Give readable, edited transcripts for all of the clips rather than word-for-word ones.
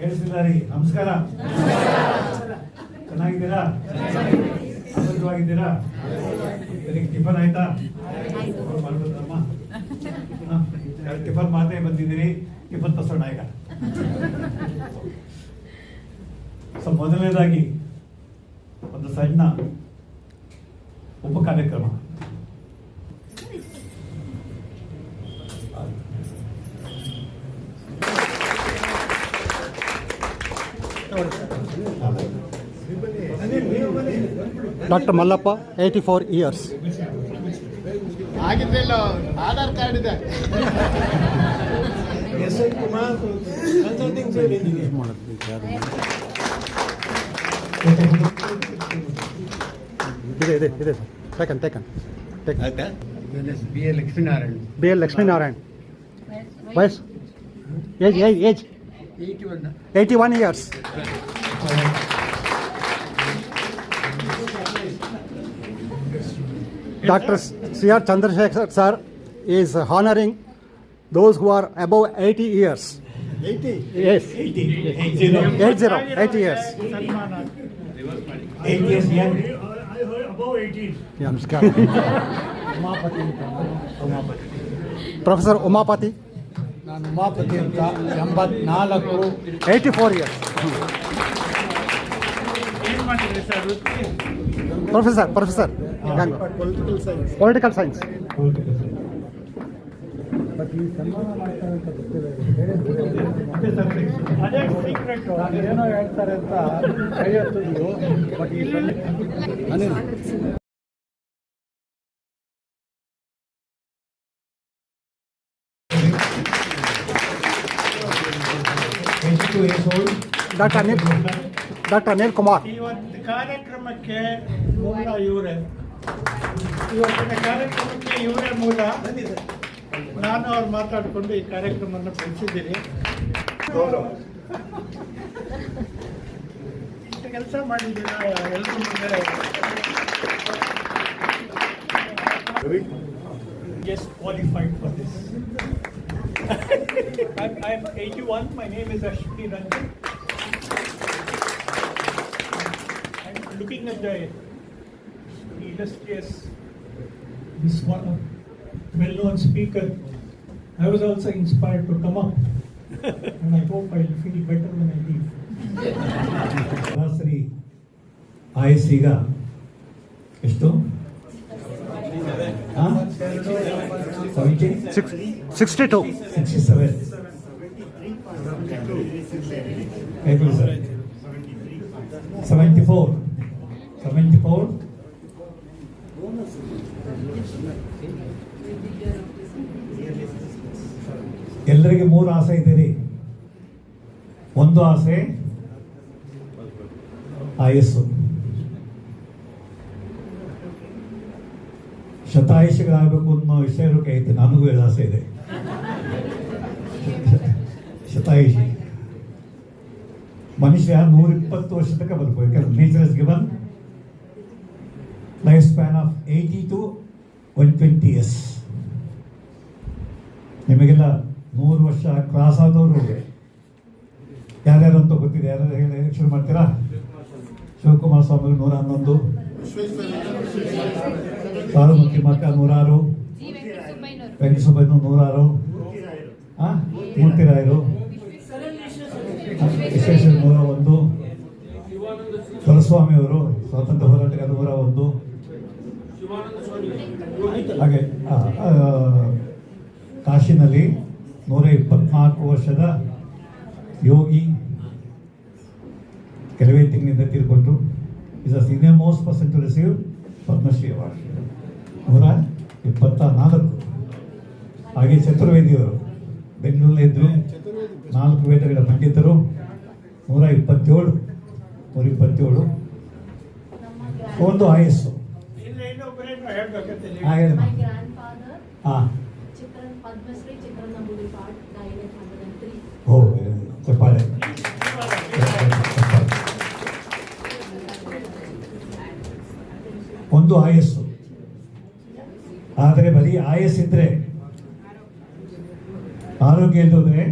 ಕೇಳಿಸಿದಾರಿ. ನಮಸ್ಕಾರ. ಚೆನ್ನಾಗಿದ್ದೀರಾ? ಆರೋಗ್ಯವಾಗಿದ್ದೀರಾ? ಟಿಫನ್ ಆಯ್ತಾ? ಮಾಡ್ಬೋದಮ್ಮ. ಟಿಫನ್ ಮಾತೇ ಬಂದಿದ್ದೀರಿ, ಟಿಫನ್ ತಸೋಣ ಈಗ. ಸೊ ಮೊದಲನೇದಾಗಿ ಒಂದು ಸಣ್ಣ ಉಪ ಕಾರ್ಯಕ್ರಮ. Doctor Mallappa, 84 years. ಆಗಿದ್ದಿಲ್ಲ, ಆಧಾರ್ ಕಾರ್ಡ್ ಇದೆ. S I Kumar consulting side ಇದೆ. ಇದೆ sir. Taken. B L Lakshminarayan. ವಯಸ್ಸು? Age 81 years. Dr. C.R. Chandrasekhar sir is honoring those who are above 80 years. 80? Yes. 80 years. 8 years young. I heard above 18. Namaskar. Professor Umapati. ನಾನು ಉಮಾಪತಿ ಅಂತ 84. 84 years. Professor. Political science. But ಈ ಸನ್ಮಾನ ಮಾಡ್ತಾರೆ ಅಂತ ಗೊತ್ತಿದೆ. ಅದೇ secret. ಏನೋ ಹೇಳ್ತಾರೆ ಅಂತ ಕೈ ಎತ್ತಿದ್ರು. ಬಟ್ ಈ Dr. Anil Kumar. ಇವತ್ತು ಕಾರ್ಯಕ್ರಮಕ್ಕೆ ಮೂಲ ಇವರೇ. ಇವತ್ತಿನ ಕಾರ್ಯಕ್ರಮಕ್ಕೆ ಇವರೇ ಮೂಲ. ನಾನು ಅವ್ರು ಮಾತಾಡಿಕೊಂಡು ಈ ಕಾರ್ಯಕ್ರಮವನ್ನು ಬೆಳೆಸಿದ್ದೀನಿ. ಕೆಲಸ ಮಾಡಿದ್ದೀರಾ ಎಲ್ಲರೂ ಮುಂದೆ. Just qualified for this. I'm 81. My name is Ashwini Ranjan. I'm looking at the illustrious, this one well-known speaker. I was also inspired to come up, and I hope I'll feel better when I leave. ಸರಾಸರಿ ಆಯಸ್ಸೀಗ ಎಷ್ಟು? 62. 67. April, sir. 74. ಎಲ್ಲರಿಗೆ 3 ಆಸೆ ಇದೆ ರೀ. ಒಂದು ಆಸೆ ಆಯಸ್ಸು. ಶತಾಯುಷಿಗಳಾಗಬೇಕು ಅನ್ನೋ ವಿಷಯಕ್ಕೆ ಐತೆ. ನನಗೂ ಆಸೆ ಇದೆ, ಶತಾಯುಷಿ. ಮನುಷ್ಯ 120 ವರ್ಷ ತನಕ ಬದುಕಬೇಕು. ಯಾಕಂದ್ರೆ nature is given life span of 80 to 120 years. ನಿಮಗೆಲ್ಲ 100 ವರ್ಷ ಕ್ರಾಸ್ ಆದವರು ಯಾರ್ಯಾರಂತ ಗೊತ್ತಿದೆ? ಯಾರು ಹೇಳಿ ಶುರು ಮಾಡ್ತೀರಾ? ಶಿವಕುಮಾರ ಸ್ವಾಮಿ 111, ಸಾರುಮತಿ ಮಕ್ಕ 106, ವೆಂಕಟಸುಬ್ಬಯ್ಯನವರು 106, ಮೂರ್ತಿರಾಯರು, ವಿಶ್ವೇಶ್ವರ 101, ದೊರೆಸ್ವಾಮಿ ಅವರು ಸ್ವಾತಂತ್ರ್ಯ ಹೋರಾಟಗಾರ 101, ಹಾಗೆ ಕಾಶಿನಲ್ಲಿ 124 ವರ್ಷದ ಯೋಗಿ ಕೆಲವೇ ತಿಂಗಳಿಂದ ತೀರ್ಕೊಂಡ್ರು. Is a senior most person to receive Padmashri award. 124. ಹಾಗೆ ಚತುರ್ವೇದಿಯವರು ಬೆಂಗಳೂರಲ್ಲಿ ಇದ್ದರು. 4 ವೇದಗಳ ಪಂಡಿತರು. 127. ಒಂದು ಆಯಸ್ಸು. ಓ ಚಪ್ಪಾಳೆ. ಒಂದು ಆಯಸ್ಸು. ಆದರೆ ಬರೀ ಆಯಸ್ಸಿದ್ರೆ, ಆರೋಗ್ಯ ಇಲ್ಲದ್ರೆ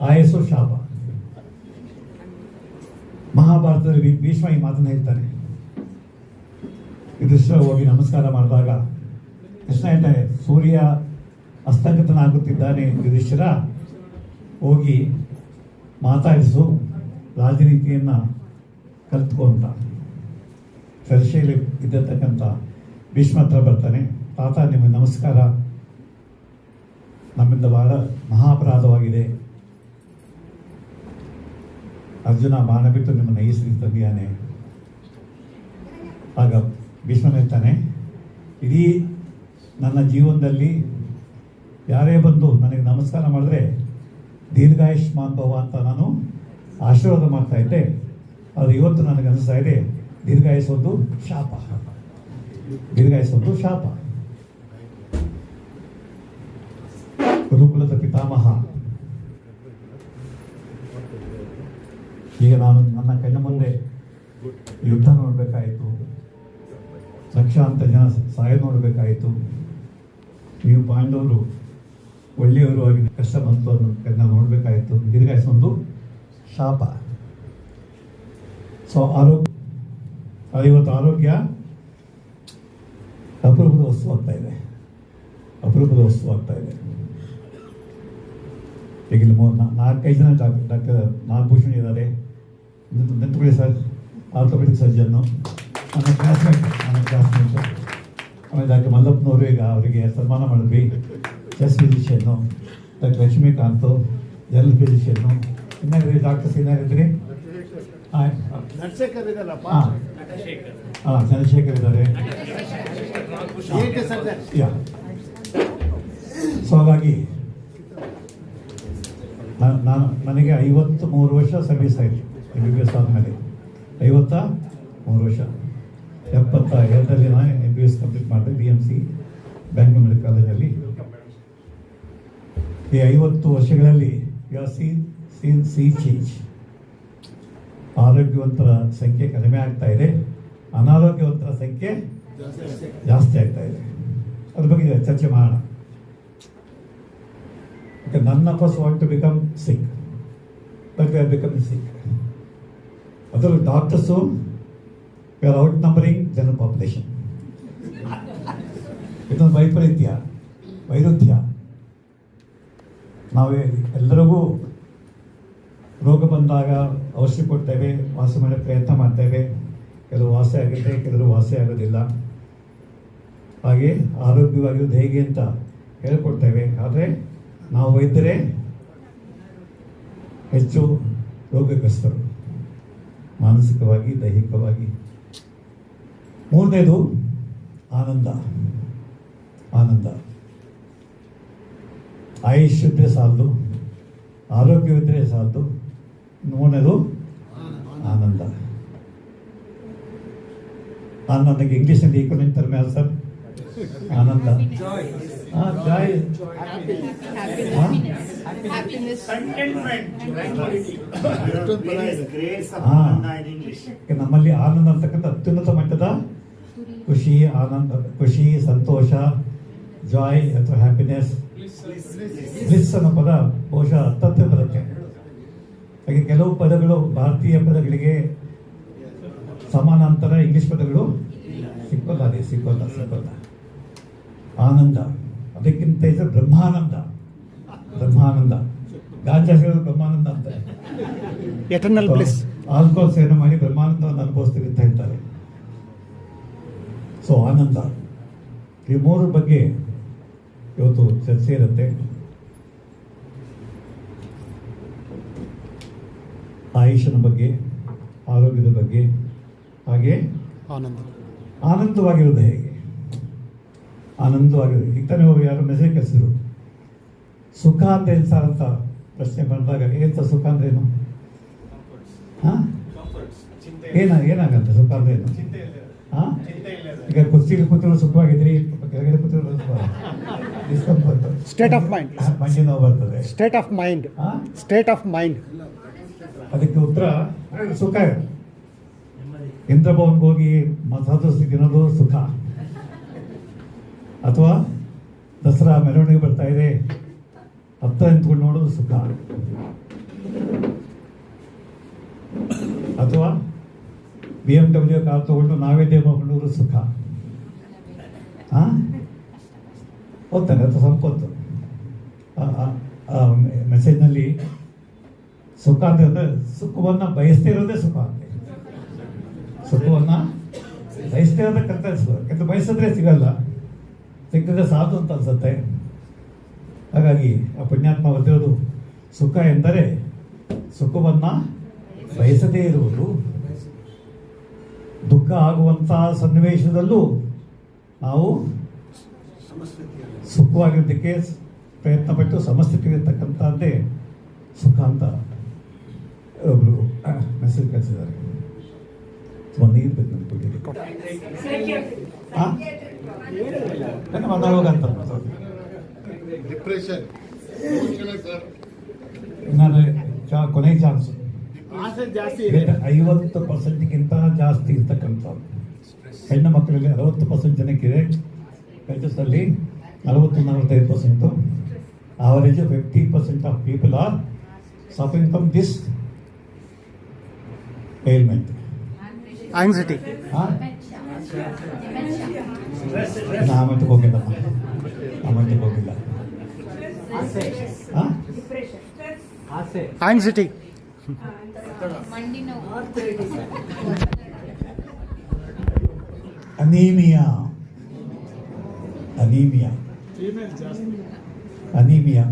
ಆಯಸ್ಸು ಶಾಪ. ಮಹಾಭಾರತದಲ್ಲಿ ಭೀಷ್ಮ ಈ ಮಾತನ್ನು ಹೇಳ್ತಾನೆ. ಯುಧಿಷ್ಠಿರ ಹೋಗಿ ನಮಸ್ಕಾರ ಮಾಡಿದಾಗ ಕೃಷ್ಣ ಹೇಳ್ತಾನೆ, ಸೂರ್ಯ ಅಸ್ತಂಗತನಾಗುತ್ತಿದ್ದಾನೆ, ಯುಧಿಷ್ಠಿರ ಹೋಗಿ ಮಾತಾಡಿಸು, ರಾಜನೀತಿಯನ್ನು ಕಲ್ತ್ಕೊ ಅಂತ. ಚರ್ಚೆಯಲ್ಲಿ ಇದ್ದಿರ್ತಕ್ಕಂಥ ಭೀಷ್ಮ ಹತ್ರ ಬರ್ತಾನೆ. ತಾತ, ನಿಮಗೆ ನಮಸ್ಕಾರ, ನಮ್ಮಿಂದ ಬಹಳ ಮಹಾಪರಾಧವಾಗಿದೆ. ಅರ್ಜುನ ಬಾಣ ಬಿಟ್ಟು ನಿಮ್ಮನ್ನು ಈ ಸ್ಥಿತಿ ತಂದಿಯಾನೆ. ಆಗ ಭೀಷ್ಮ ಹೇಳ್ತಾನೆ, ಇಡೀ ನನ್ನ ಜೀವನದಲ್ಲಿ ಯಾರೇ ಬಂದು ನನಗೆ ನಮಸ್ಕಾರ ಮಾಡಿದ್ರೆ ದೀರ್ಘಾಯುಷ್ಮಾನ್ ಭವ ಅಂತ ನಾನು ಆಶೀರ್ವಾದ ಮಾಡ್ತಾ ಇದ್ದೆ. ಅದು ಇವತ್ತು ನನಗೆ ಅನಿಸ್ತಾ ಇದೆ, ದೀರ್ಘಾಯುಸೊಂದು ಶಾಪ, ದೀರ್ಘಾಯುಸೊಂದು ಶಾಪ. ಗುರುಕುಲದ ಪಿತಾಮಹ ಈಗ ನಾನು ನನ್ನ ಕಣ್ಣ ಮುಂದೆ ಯುದ್ಧ ನೋಡಬೇಕಾಯಿತು, ಲಕ್ಷಾಂತರ ಜನ ಸಾಯ ನೋಡಬೇಕಾಯಿತು. ನೀವು ಪಾಂಡವರು ಒಳ್ಳೆಯವರು ಆಗಿ ಕಷ್ಟ ಬಂತು ಅನ್ನೋದನ್ನ ನೋಡಬೇಕಾಯಿತು. ದೀರ್ಘಾಯುಸೊಂದು ಶಾಪ. ಸೊ ಇವತ್ತು ಆರೋಗ್ಯ ಅಪರೂಪದ ವಸ್ತು ಆಗ್ತಾ ಇದೆ, ಅಪರೂಪದ ವಸ್ತು ಆಗ್ತಾ ಇದೆ. ಈಗ ಇಲ್ಲಿ 4-5 ಜನ ಡಾಕ್ಟರ್ ನಾಗಭೂಷಣ್ ಇದ್ದಾರೆ, ನಿಂತುಕೊಳ್ಳಿ ಸರ್, ಆರ್ಥೋಪೆಡಿಕ್ ಸರ್ಜನ್ನು, ನನ್ನ ಕ್ಲಾಸ್ಮೇಟ್. ಆಮೇಲೆ ಡಾಕ್ಟರ್ ಮಲ್ಲಪ್ಪನವರು ಈಗ ಅವರಿಗೆ ಸನ್ಮಾನ ಮಾಡಿದ್ವಿ. Chest physician doctor Lakshmikant, general physician. ಇನ್ನಾಗಿದ್ರಿ ಡಾಕ್ಟರ್ಸ್ ಏನಾಗಿದ್ರಿ? ಹಾಂ, ಚಂದ್ರಶೇಖರ್ ಇದ್ದಾರೆ. ಸೊ ಹಾಗಾಗಿ ನನಗೆ 53 ವರ್ಷ ಸರ್ವಿಸ್ ಆಯಿತು MBBS ಆದಮೇಲೆ. 53 ವರ್ಷ. 72ರಲ್ಲಿ ನಾನು MBBS ಕಂಪ್ಲೀಟ್ ಮಾಡಿದೆ BMC ಬ್ಯಾಂಗ್ಳೂರ್ ಮೆಡಿಕಲ್ ಕಾಲೇಜಲ್ಲಿ. ಈ 50 ವರ್ಷಗಳಲ್ಲಿ ಯು ಆರ್ ಸೀನ್ ಚೇಂಜ್. ಆರೋಗ್ಯವಂತರ ಸಂಖ್ಯೆ ಕಡಿಮೆ ಆಗ್ತಾ ಇದೆ, ಅನಾರೋಗ್ಯವಂತರ ಸಂಖ್ಯೆ ಜಾಸ್ತಿ ಆಗ್ತಾ ಇದೆ. ಅದ್ರ ಬಗ್ಗೆ ಚರ್ಚೆ ಮಾಡೋಣ. None of us want to become sick, but we are becoming sick. Other doctors, we are outnumbering general population. ಇದೊಂದು ವೈರುಧ್ಯ. ನಾವು ಎಲ್ಲರಿಗೂ ರೋಗ ಬಂದಾಗ ಔಷಧಿ ಕೊಡ್ತೇವೆ, ವಾಸಿ ಮಾಡೋ ಪ್ರಯತ್ನ ಮಾಡ್ತೇವೆ. ಕೆಲವು ವಾಸಿ ಆಗುತ್ತೆ, ಕೆಲವರು ವಾಸಿ ಆಗೋದಿಲ್ಲ. ಹಾಗೆ ಆರೋಗ್ಯವಾಗಿರೋದು ಹೇಗೆ ಅಂತ ಹೇಳ್ಕೊಡ್ತೇವೆ. ಆದರೆ ನಾವು ವೈದ್ಯರೇ ಹೆಚ್ಚು ರೋಗಗ್ರಸ್ತರು, ಮಾನಸಿಕವಾಗಿ, ದೈಹಿಕವಾಗಿ. ಮೂರನೇದು ಆನಂದ. ಆಯುಷ್ ಇದ್ದರೆ ಸಾಲದು, ಆರೋಗ್ಯವಿದ್ದರೆ ಸಾಲದು. ಮೂರನೇದು ಆನಂದ. ನನಗೆ ಇಂಗ್ಲೀಷ್ನಲ್ಲಿ ಈಕ್ವಲೆಂಟ್ ಟರ್ಮ್ ಯಾವುದು ಸರ್? ಆನಂದ, ಜಾಯ್, ನಮ್ಮಲ್ಲಿ ಆನಂದ ಅಂತಕ್ಕಂಥ ಅತ್ಯುನ್ನತ ಮಟ್ಟದ ಖುಷಿ, ಸಂತೋಷ, ಜಾಯ್ ಅಥವಾ ಹ್ಯಾಪಿನೆಸ್, ಬ್ಲಿಸ್ ಅನ್ನೋ ಪದ ಬಹುಶಃ ಹತ್ತತ್ತೆ ಬರುತ್ತೆ. ಹಾಗೆ ಕೆಲವು ಪದಗಳು ಭಾರತೀಯ ಪದಗಳಿಗೆ ಸಮಾನಾಂತರ ಇಂಗ್ಲಿಷ್ ಪದಗಳು ಸಿಕ್ಕೋಲ್ಲ. ಆನಂದ, ಅದಕ್ಕಿಂತ ಇದು ಬ್ರಹ್ಮಾನಂದ. ಗಾಂಜಾ ಸೇರಿದ ಬ್ರಹ್ಮಾನಂದ ಅಂತ, ಎಟರ್ನಲ್ ಬ್ಲಿಸ್. ಆಲ್ಕೋಹಾಲ್ ಸೇವನೆ ಮಾಡಿ ಬ್ರಹ್ಮಾನಂದವನ್ನು ಅನುಭವಿಸ್ತೀವಿ ಅಂತ ಹೇಳ್ತಾರೆ. ಸೊ ಆನಂದ, ಈ ಮೂರ ಬಗ್ಗೆ ಇವತ್ತು ಚರ್ಚೆ ಇರುತ್ತೆ. ಆಯುಷನ ಬಗ್ಗೆ, ಆರೋಗ್ಯದ ಬಗ್ಗೆ, ಹಾಗೆ ಆನಂದವಾಗಿರೋದು ಹೇಗೆ. ಆನಂದವಾಗಿರೋದು ಈಗ ತಾನೇ ಯಾರು ಮೆಸೇಜ್ ಕಳಿಸಿದ್ರು, ಸುಖ ಅಂತ ಏನು ಸರ್ ಅಂತ ಪ್ರಶ್ನೆ ಬಂದಾಗ ಏನು ಸರ್ ಸುಖ ಅಂದ್ರೆ ಏನು? ಹಾಂ, ಏನಾಗಂತ ಸುಖ ಅಂದ್ರೆ ಏನು? ಹಾಂ, ಈಗ ಕುರ್ಚಿಲಿ ಕೂತಿರೋ ಸುಖವಾಗಿದ್ರಿ, ಕೆಳಗಡೆ ಕೂತಿರೋ ಡಿಸ್ಕಂಫರ್ಟ್, ಸ್ಟೇಟ್ ಆಫ್ ಮೈಂಡ್, ಮಂಡಿ ನೋವು ಬರ್ತದೆ. State of mind. ಅದಕ್ಕೆ ಉತ್ತರ ಸುಖ. ಇಂದ್ರಭವನ್ಗೆ ಹೋಗಿ ಮಸಾದ ತಿನ್ನೋದು ಸುಖ, ಅಥವಾ ದಸರಾ ಮೆರವಣಿಗೆ ಬರ್ತಾ ಇದೆ ಹತ್ತ ನಿಂತ್ಕೊಂಡು ನೋಡೋದು ಸುಖ. ಅಥವಾ BMW ಕಾರ್ ತೊಗೊಂಡು ನಾವೇ ಡೇ ಮಾಡ್ಕೊಂಡು ಸುಖ. ಹಾಂ ಓದ್ತಾನೆ ಅದು ಸ್ವಲ್ಪ ಹೊತ್ತು ಮೆಸೇಜ್ನಲ್ಲಿ ಸುಖ ಅಂತಂದರೆ ಸುಖವನ್ನು ಬಯಸ್ದೇ ಇರೋದೇ ಸುಖ ಅಂತ. ಸುಖವನ್ನು ಬಯಸ್ದೇ ಇರೋದೇ ಕರ್ತವ್ಯ ಸುಖ. ಯಾಕಂದ್ರೆ ಬಯಸಿದ್ರೆ ಸಿಗಲ್ಲ, ಸಿಕ್ಕಿದ್ರೆ ಸಾಧು ಅಂತ ಅನ್ಸುತ್ತೆ. ಹಾಗಾಗಿ ಆ ಪುಣ್ಯಾತ್ಮ ಬರೆದಿರೋದು ಸುಖ ಎಂದರೆ ಸುಖವನ್ನು ಬಯಸದೇ ಇರುವುದು, ದುಃಖ ಆಗುವಂತಹ ಸನ್ನಿವೇಶದಲ್ಲೂ ನಾವು ಸುಖವಾಗಿರೋದಕ್ಕೆ ಪ್ರಯತ್ನ ಪಟ್ಟು ಸಮಸ್ಥಿತಿರ್ತಕ್ಕಂಥದ್ದೇ ಸುಖ ಅಂತ ಒಬ್ಬರು ಮೆಸೇಜ್ ಕಳಿಸಿದ್ದಾರೆ. ಒಂದು ನೀರು ಬೇಕು ನನ್ನ ಮನೋರೋಗ ಅಂತ ಡಿಪ್ರೆಷನ್ ನಾನು ಕೊನೆ ಚಾನ್ಸ್ ಆಸೆ ಜಾಸ್ತಿ 50%ಗಿಂತ ಜಾಸ್ತಿ ಇರ್ತಕ್ಕಂಥದ್ದು. ಹೆಣ್ಣು ಮಕ್ಕಳಲ್ಲಿ 60% ಜನಕ್ಕಿದೆ, ಗಂಡಸರಲ್ಲಿ 40-45%. Average 50% of people are suffering from this element. Anxiety. ನಾಮಂತಕ್ಕೆ ಹೋಗಿಲ್ಲಮ್ಮ, ನಾಮಂತಕ್ಕೆ ಹೋಗಿಲ್ಲ. ಹಾಂ ಆಸೆ Anxiety. ಮಂಡಿ ನೋವು. ಅನೀಮಿಯಾ, ಅನೀಮಿಯಾ, ಫೀಮೇಲ್ ಜಾಸ್ತಿ. ಅನೀಮಿಯಾ,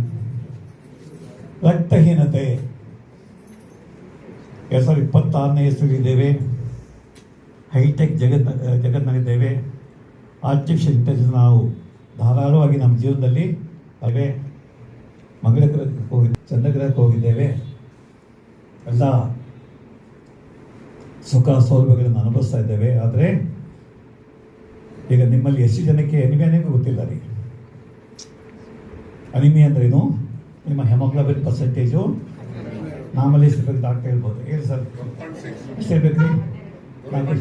ರಕ್ತಹೀನತೆ. 2026ನೇ ಇದ್ದೇವೆ, ಹೈಟೆಕ್ ಜಗತ್ತಿನಲ್ಲಿದ್ದೇವೆ. ಆರ್ಟಿಫಿಷಿಯಲ್ ಇಂಟೆಲಿಜೆನ್ಸ್ ನಾವು ಧಾರಾಳವಾಗಿ ನಮ್ಮ ಜೀವನದಲ್ಲಿ ಹಾಗೆ ಮಂಗಳ ಗ್ರಹಕ್ಕೆ ಹೋಗಿ ಚಂದ್ರಗ್ರಹಕ್ಕೆ ಹೋಗಿದ್ದೇವೆ. ಎಲ್ಲ ಸುಖ ಸೌಲಭ್ಯಗಳನ್ನು ಅನುಭವಿಸ್ತಾ ಇದ್ದೇವೆ. ಆದರೆ ಈಗ ನಿಮ್ಮಲ್ಲಿ ಎಷ್ಟು ಜನಕ್ಕೆ ಅನಿಮಿಯಾನೇ ಗೊತ್ತಿಲ್ಲ ರೀ. ಅನಿಮಿಯಾ ಅಂದ್ರೇನು? ನಿಮ್ಮ ಹೆಮೋಗ್ಲೋಬಿನ್ ಪರ್ಸೆಂಟೇಜು ನಾರ್ಮಲಿ ಎಷ್ಟು ಡಾಕ್ಟರ್ ಹೇಳ್ಬೋದು. ಹೇಳಿ ಸರ್, ಎಷ್ಟು ಹೇಳ್ಬೇಕು ರೀ? 14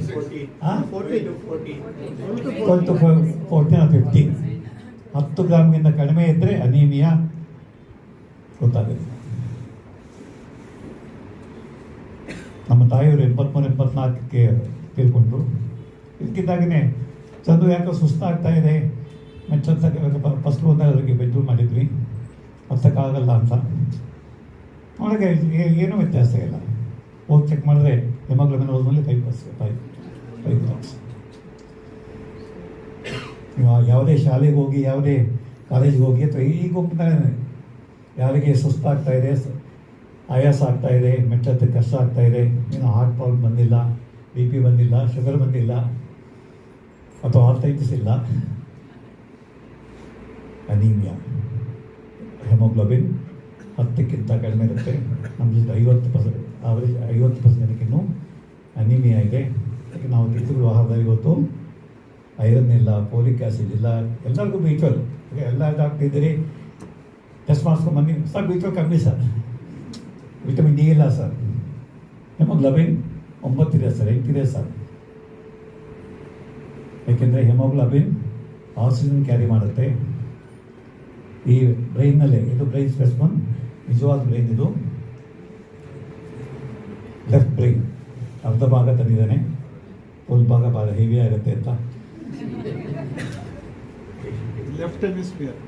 10 ಗ್ರಾಮ್ಗಿಂತ ಕಡಿಮೆ ಇದ್ದರೆ ಅನೀಮಿಯಾ ಗೊತ್ತಾಗುತ್ತೆ. ನಮ್ಮ ತಾಯಿಯವರು 83-84ಕ್ಕೆ ತೀರ್ಕೊಂಡ್ರು. ಇದಕ್ಕಿದ್ದಾಗನೇ ಚಂದು ಯಾಕೋ ಸುಸ್ತಾಗ್ತಾ ಇದೆ, ಫಸ್ಟ್ ಬಂದಾಗ ಅವರಿಗೆ ಬೆಡ್ರೂಮ್ ಮಾಡಿದ್ವಿ, ಹತ್ತಕ್ಕಾಗಲ್ಲ ಅಂತ. ಅವಳಿಗೆ ಏನೂ ವ್ಯತ್ಯಾಸ ಇಲ್ಲ. ಹೋಗಿ ಚೆಕ್ ಮಾಡಿದ್ರೆ ಹೆಮೋಗ್ಲೋಬಿನ್ ಹೋದ್ಮೇಲೆ 5 ಗ್ರಾಮ್ಸ್. ನೀವು ಯಾವುದೇ ಶಾಲೆಗೆ ಹೋಗಿ, ಯಾವುದೇ ಕಾಲೇಜಿಗೆ ಹೋಗಿ, ಅಥವಾ ಈಗ ಹೋಗ್ತಾನೆ ಯಾರಿಗೆ ಸುಸ್ತಾಗ್ತಾ ಇದೆ, ಆಯಾಸ ಆಗ್ತಾ ಇದೆ, ಮೆಟ್ಟಕ್ಕೆ ಕಷ್ಟ ಆಗ್ತಾ ಇದೆ, ಏನೋ ಹಾರ್ಟ್ ಪ್ರಾಬ್ಲಮ್ ಬಂದಿಲ್ಲ, BP ಬಂದಿಲ್ಲ, ಶುಗರ್ ಬಂದಿಲ್ಲ, ಅಥವಾ ಆರ್ಥೈಟಿಸ್ ಇಲ್ಲ, ಅನೀಮಿಯಾ, ಹೆಮೋಗ್ಲೋಬಿನ್ 10ಕ್ಕಿಂತ ಕಡಿಮೆ ಇರುತ್ತೆ. ನಮ್ಮ ಜೊತೆ 50% ಆವರೇಜ್ 50% ಜನಕ್ಕಿನ್ನೂ ಅನೀಮಿಯಾ ಇದೆ. ಅದಕ್ಕೆ ನಾವು ತಿಂಗಳು ಆಹಾರದಲ್ಲಿ ಇವತ್ತು ಐರನ್ ಇಲ್ಲ, ಫೋಲಿಕ್ ಆ್ಯಸಿಡ್ ಇಲ್ಲ, ಎಲ್ಲರಿಗೂ B12. ಎಲ್ಲ ಡಾಕ್ಟರ್ ಇದ್ದೀರಿ, ಟೆಸ್ಟ್ ಮಾಡಿಸ್ಕೊಂಡು ಬನ್ನಿ ಸರ್, B12 ಕಮ್ಮಿ ಸರ್, ವಿಟಮಿನ್ D ಇಲ್ಲ ಸರ್, ಹೆಮೋಗ್ಲೋಬಿನ್ 9 ಇದೆ ಸರ್, 8 ಇದೆ ಸರ್. ಏಕೆಂದರೆ ಹೆಮೋಗ್ಲೋಬಿನ್ ಆಕ್ಸಿಜನ್ ಕ್ಯಾರಿ ಮಾಡುತ್ತೆ ಈ ಬ್ರೈನ್ನಲ್ಲೇ. ಇದು ಬ್ರೈನ್ ಸ್ಪೆಸಿಮನ್, ನಿಜವಾದ ಬ್ರೈನ್ ಇದು. ಲೆಫ್ಟ್ ಬ್ರೈನ್ ಅರ್ಧ ಭಾಗ ತಂದಿದ್ದಾನೆ, ಫುಲ್ ಭಾಗ ಭಾಳ ಹೆವಿ ಆಗುತ್ತೆ ಅಂತ. Left hemisphere.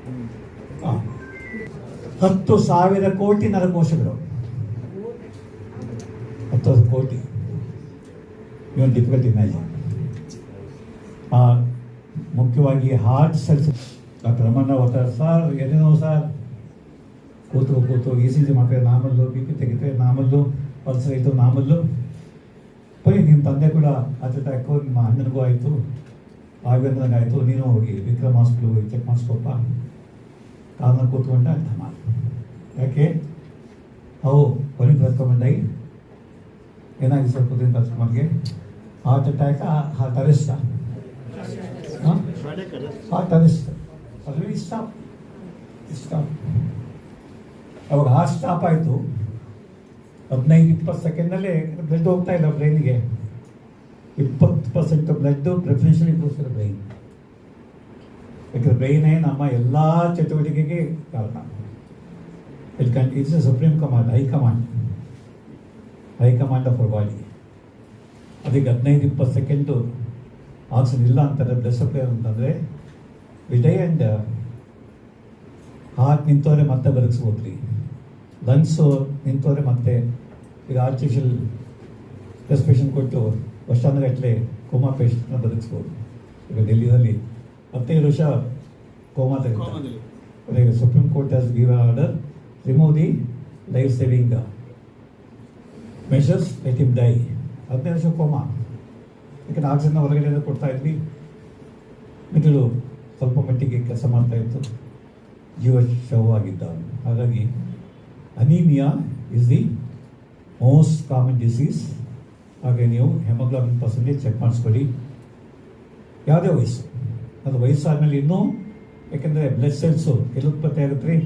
10,000 ಕೋಟಿ ನರಕೋಶಗಳು, 10,000 ಕೋಟಿ. ಇವನ್ ಡಿಫಿಕಲ್ಟ್ ಇಮ್ಯಾಜಿನ್. ಮುಖ್ಯವಾಗಿ ಹಾರ್ಟ್ ಸೆಲ್ಸ್. ಡಾಕ್ಟರ್ ರಮಣ್ಣ ಓದ್ತಾರೆ, ಸರ್ ಏನೇನೋ ಸರ್, ಕೂತು ECG ಮಾಡ್ತಾರೆ, ನಾಮಲ್ಲು, BP ತೆಗಿತಾರೆ, ನಾಮಲ್ಲು, ಪಲ್ಸರ್ ಆಯಿತು, ನಾಮಲ್ಲು. ಬರೀ ನಿಮ್ಮ ತಂದೆ ಕೂಡ ಹಾರ್ಟ್ ಅಟ್ಯಾಕು, ನಿಮ್ಮ ಅಣ್ಣನಿಗೂ ಆಯಿತು, ರಾಘವೇಂದ್ರನಿಗೆ ಆಯಿತು, ನೀನು ಹೋಗಿ ವಿಕ್ರಮ್ ಹಾಸ್ಪಿಟ್ಲು ಚೆಕ್ ಮಾಡಿಸ್ಕೊಪ್ಪ. ಕಾರಣ ಕೂತ್ಕೊಂಡೆ ಅರ್ಥ ಮಾಡಿ. ಯಾಕೆ ಅವು ಕೊನೆಗೆ ಕರ್ಕೊಂಬಂದಾಗಿ ಏನಾಗಿದೆ ಸರ್? ಕೂತ್ಕೊಂಡು ಕರ್ಕೊಂಬಂಗೆ heart attack, heart arrest, heart arrest. Already stop. ಅವಾಗ ಹಾರ್ಟ್ ಸ್ಟಾಪ್ ಆಯಿತು, 15-20 ಸೆಕೆಂಡಲ್ಲೇ ಬ್ಲಡ್ ಹೋಗ್ತಾ ಇಲ್ಲ ಬ್ರೈನಿಗೆ. 20% ಬ್ಲಡ್ಡು ಪ್ರಿಫರೆನ್ಷಿಯಲಿ ಗೋಸ್ಕರ ಬ್ರೈನ್. ಯಾಕಂದರೆ ಬ್ರೈನೇ ನಮ್ಮ ಎಲ್ಲ ಚಟುವಟಿಕೆಗೆ ಕಾರಣ. It's A supreme command, high command of our body. ಅದಕ್ಕೆ 15-20 ಸೆಕೆಂಡು ಆಕ್ಸಿಜನ್ ಇಲ್ಲ ಅಂತಾರೆ ಬ್ಲಡ್ ಸಪ್ಲೈ ಅಂತಂದರೆ ವಿಡೈ ಆ್ಯಂಡ್ ಹಾರ್ಟ್ ನಿಂತವರೆ ಮತ್ತೆ ಬದುಕಿಸ್ಬೋದು ರೀ. ಲಂಗ್ಸು ನಿಂತವರೆ ಮತ್ತೆ ಈಗ ಆರ್ಟಿಫಿಷಿಯಲ್ ರೆಸ್ಪಿರೇಷನ್ ಕೊಟ್ಟು ವರ್ಷಾನುಗಟ್ಟಲೆ ಕೋಮಾ ಪೇಷಂಟ್ನ ಬದುಕಿಸ್ಬೋದು. ಈಗ ಡೆಲ್ಲಿಯಲ್ಲಿ 15 ವರ್ಷ ಕೋಮಾದಲ್ಲಿ. ಈಗ supreme court has give order, remove the life saving measures, let him die. 15 ವರ್ಷ ಕೋಮಾ. ಯಾಕಂದ್ರೆ ಆಕ್ಸಿಜನ್ ಹೊರಗಡೆ ಕೊಡ್ತಾ ಇದ್ವಿ, ಮಿದುಳು ಸ್ವಲ್ಪ ಮಟ್ಟಿಗೆ ಕೆಲಸ ಮಾಡ್ತಾಯಿತ್ತು, ಜೀವ ಶವವಾಗಿದ್ದ. ಹಾಗಾಗಿ anaemia is the most common disease. ಹಾಗೆ ನೀವು ಹೆಮೋಗ್ಲೋಬಿನ್ ಪರ್ಸೆಂಟೇಜ್ ಚೆಕ್ ಮಾಡಿಸ್ಕೊಳ್ಳಿ. ಯಾವುದೇ ವಯಸ್ಸು, ಅದು ವಯಸ್ಸಾದ್ಮೇಲೆ ಇನ್ನೂ, ಯಾಕೆಂದರೆ ಬ್ಲಡ್ ಸೆಲ್ಸು ಎಲ್ಲಿ ಉತ್ಪತ್ತಿ ಆಗುತ್ತೆ ರೀ?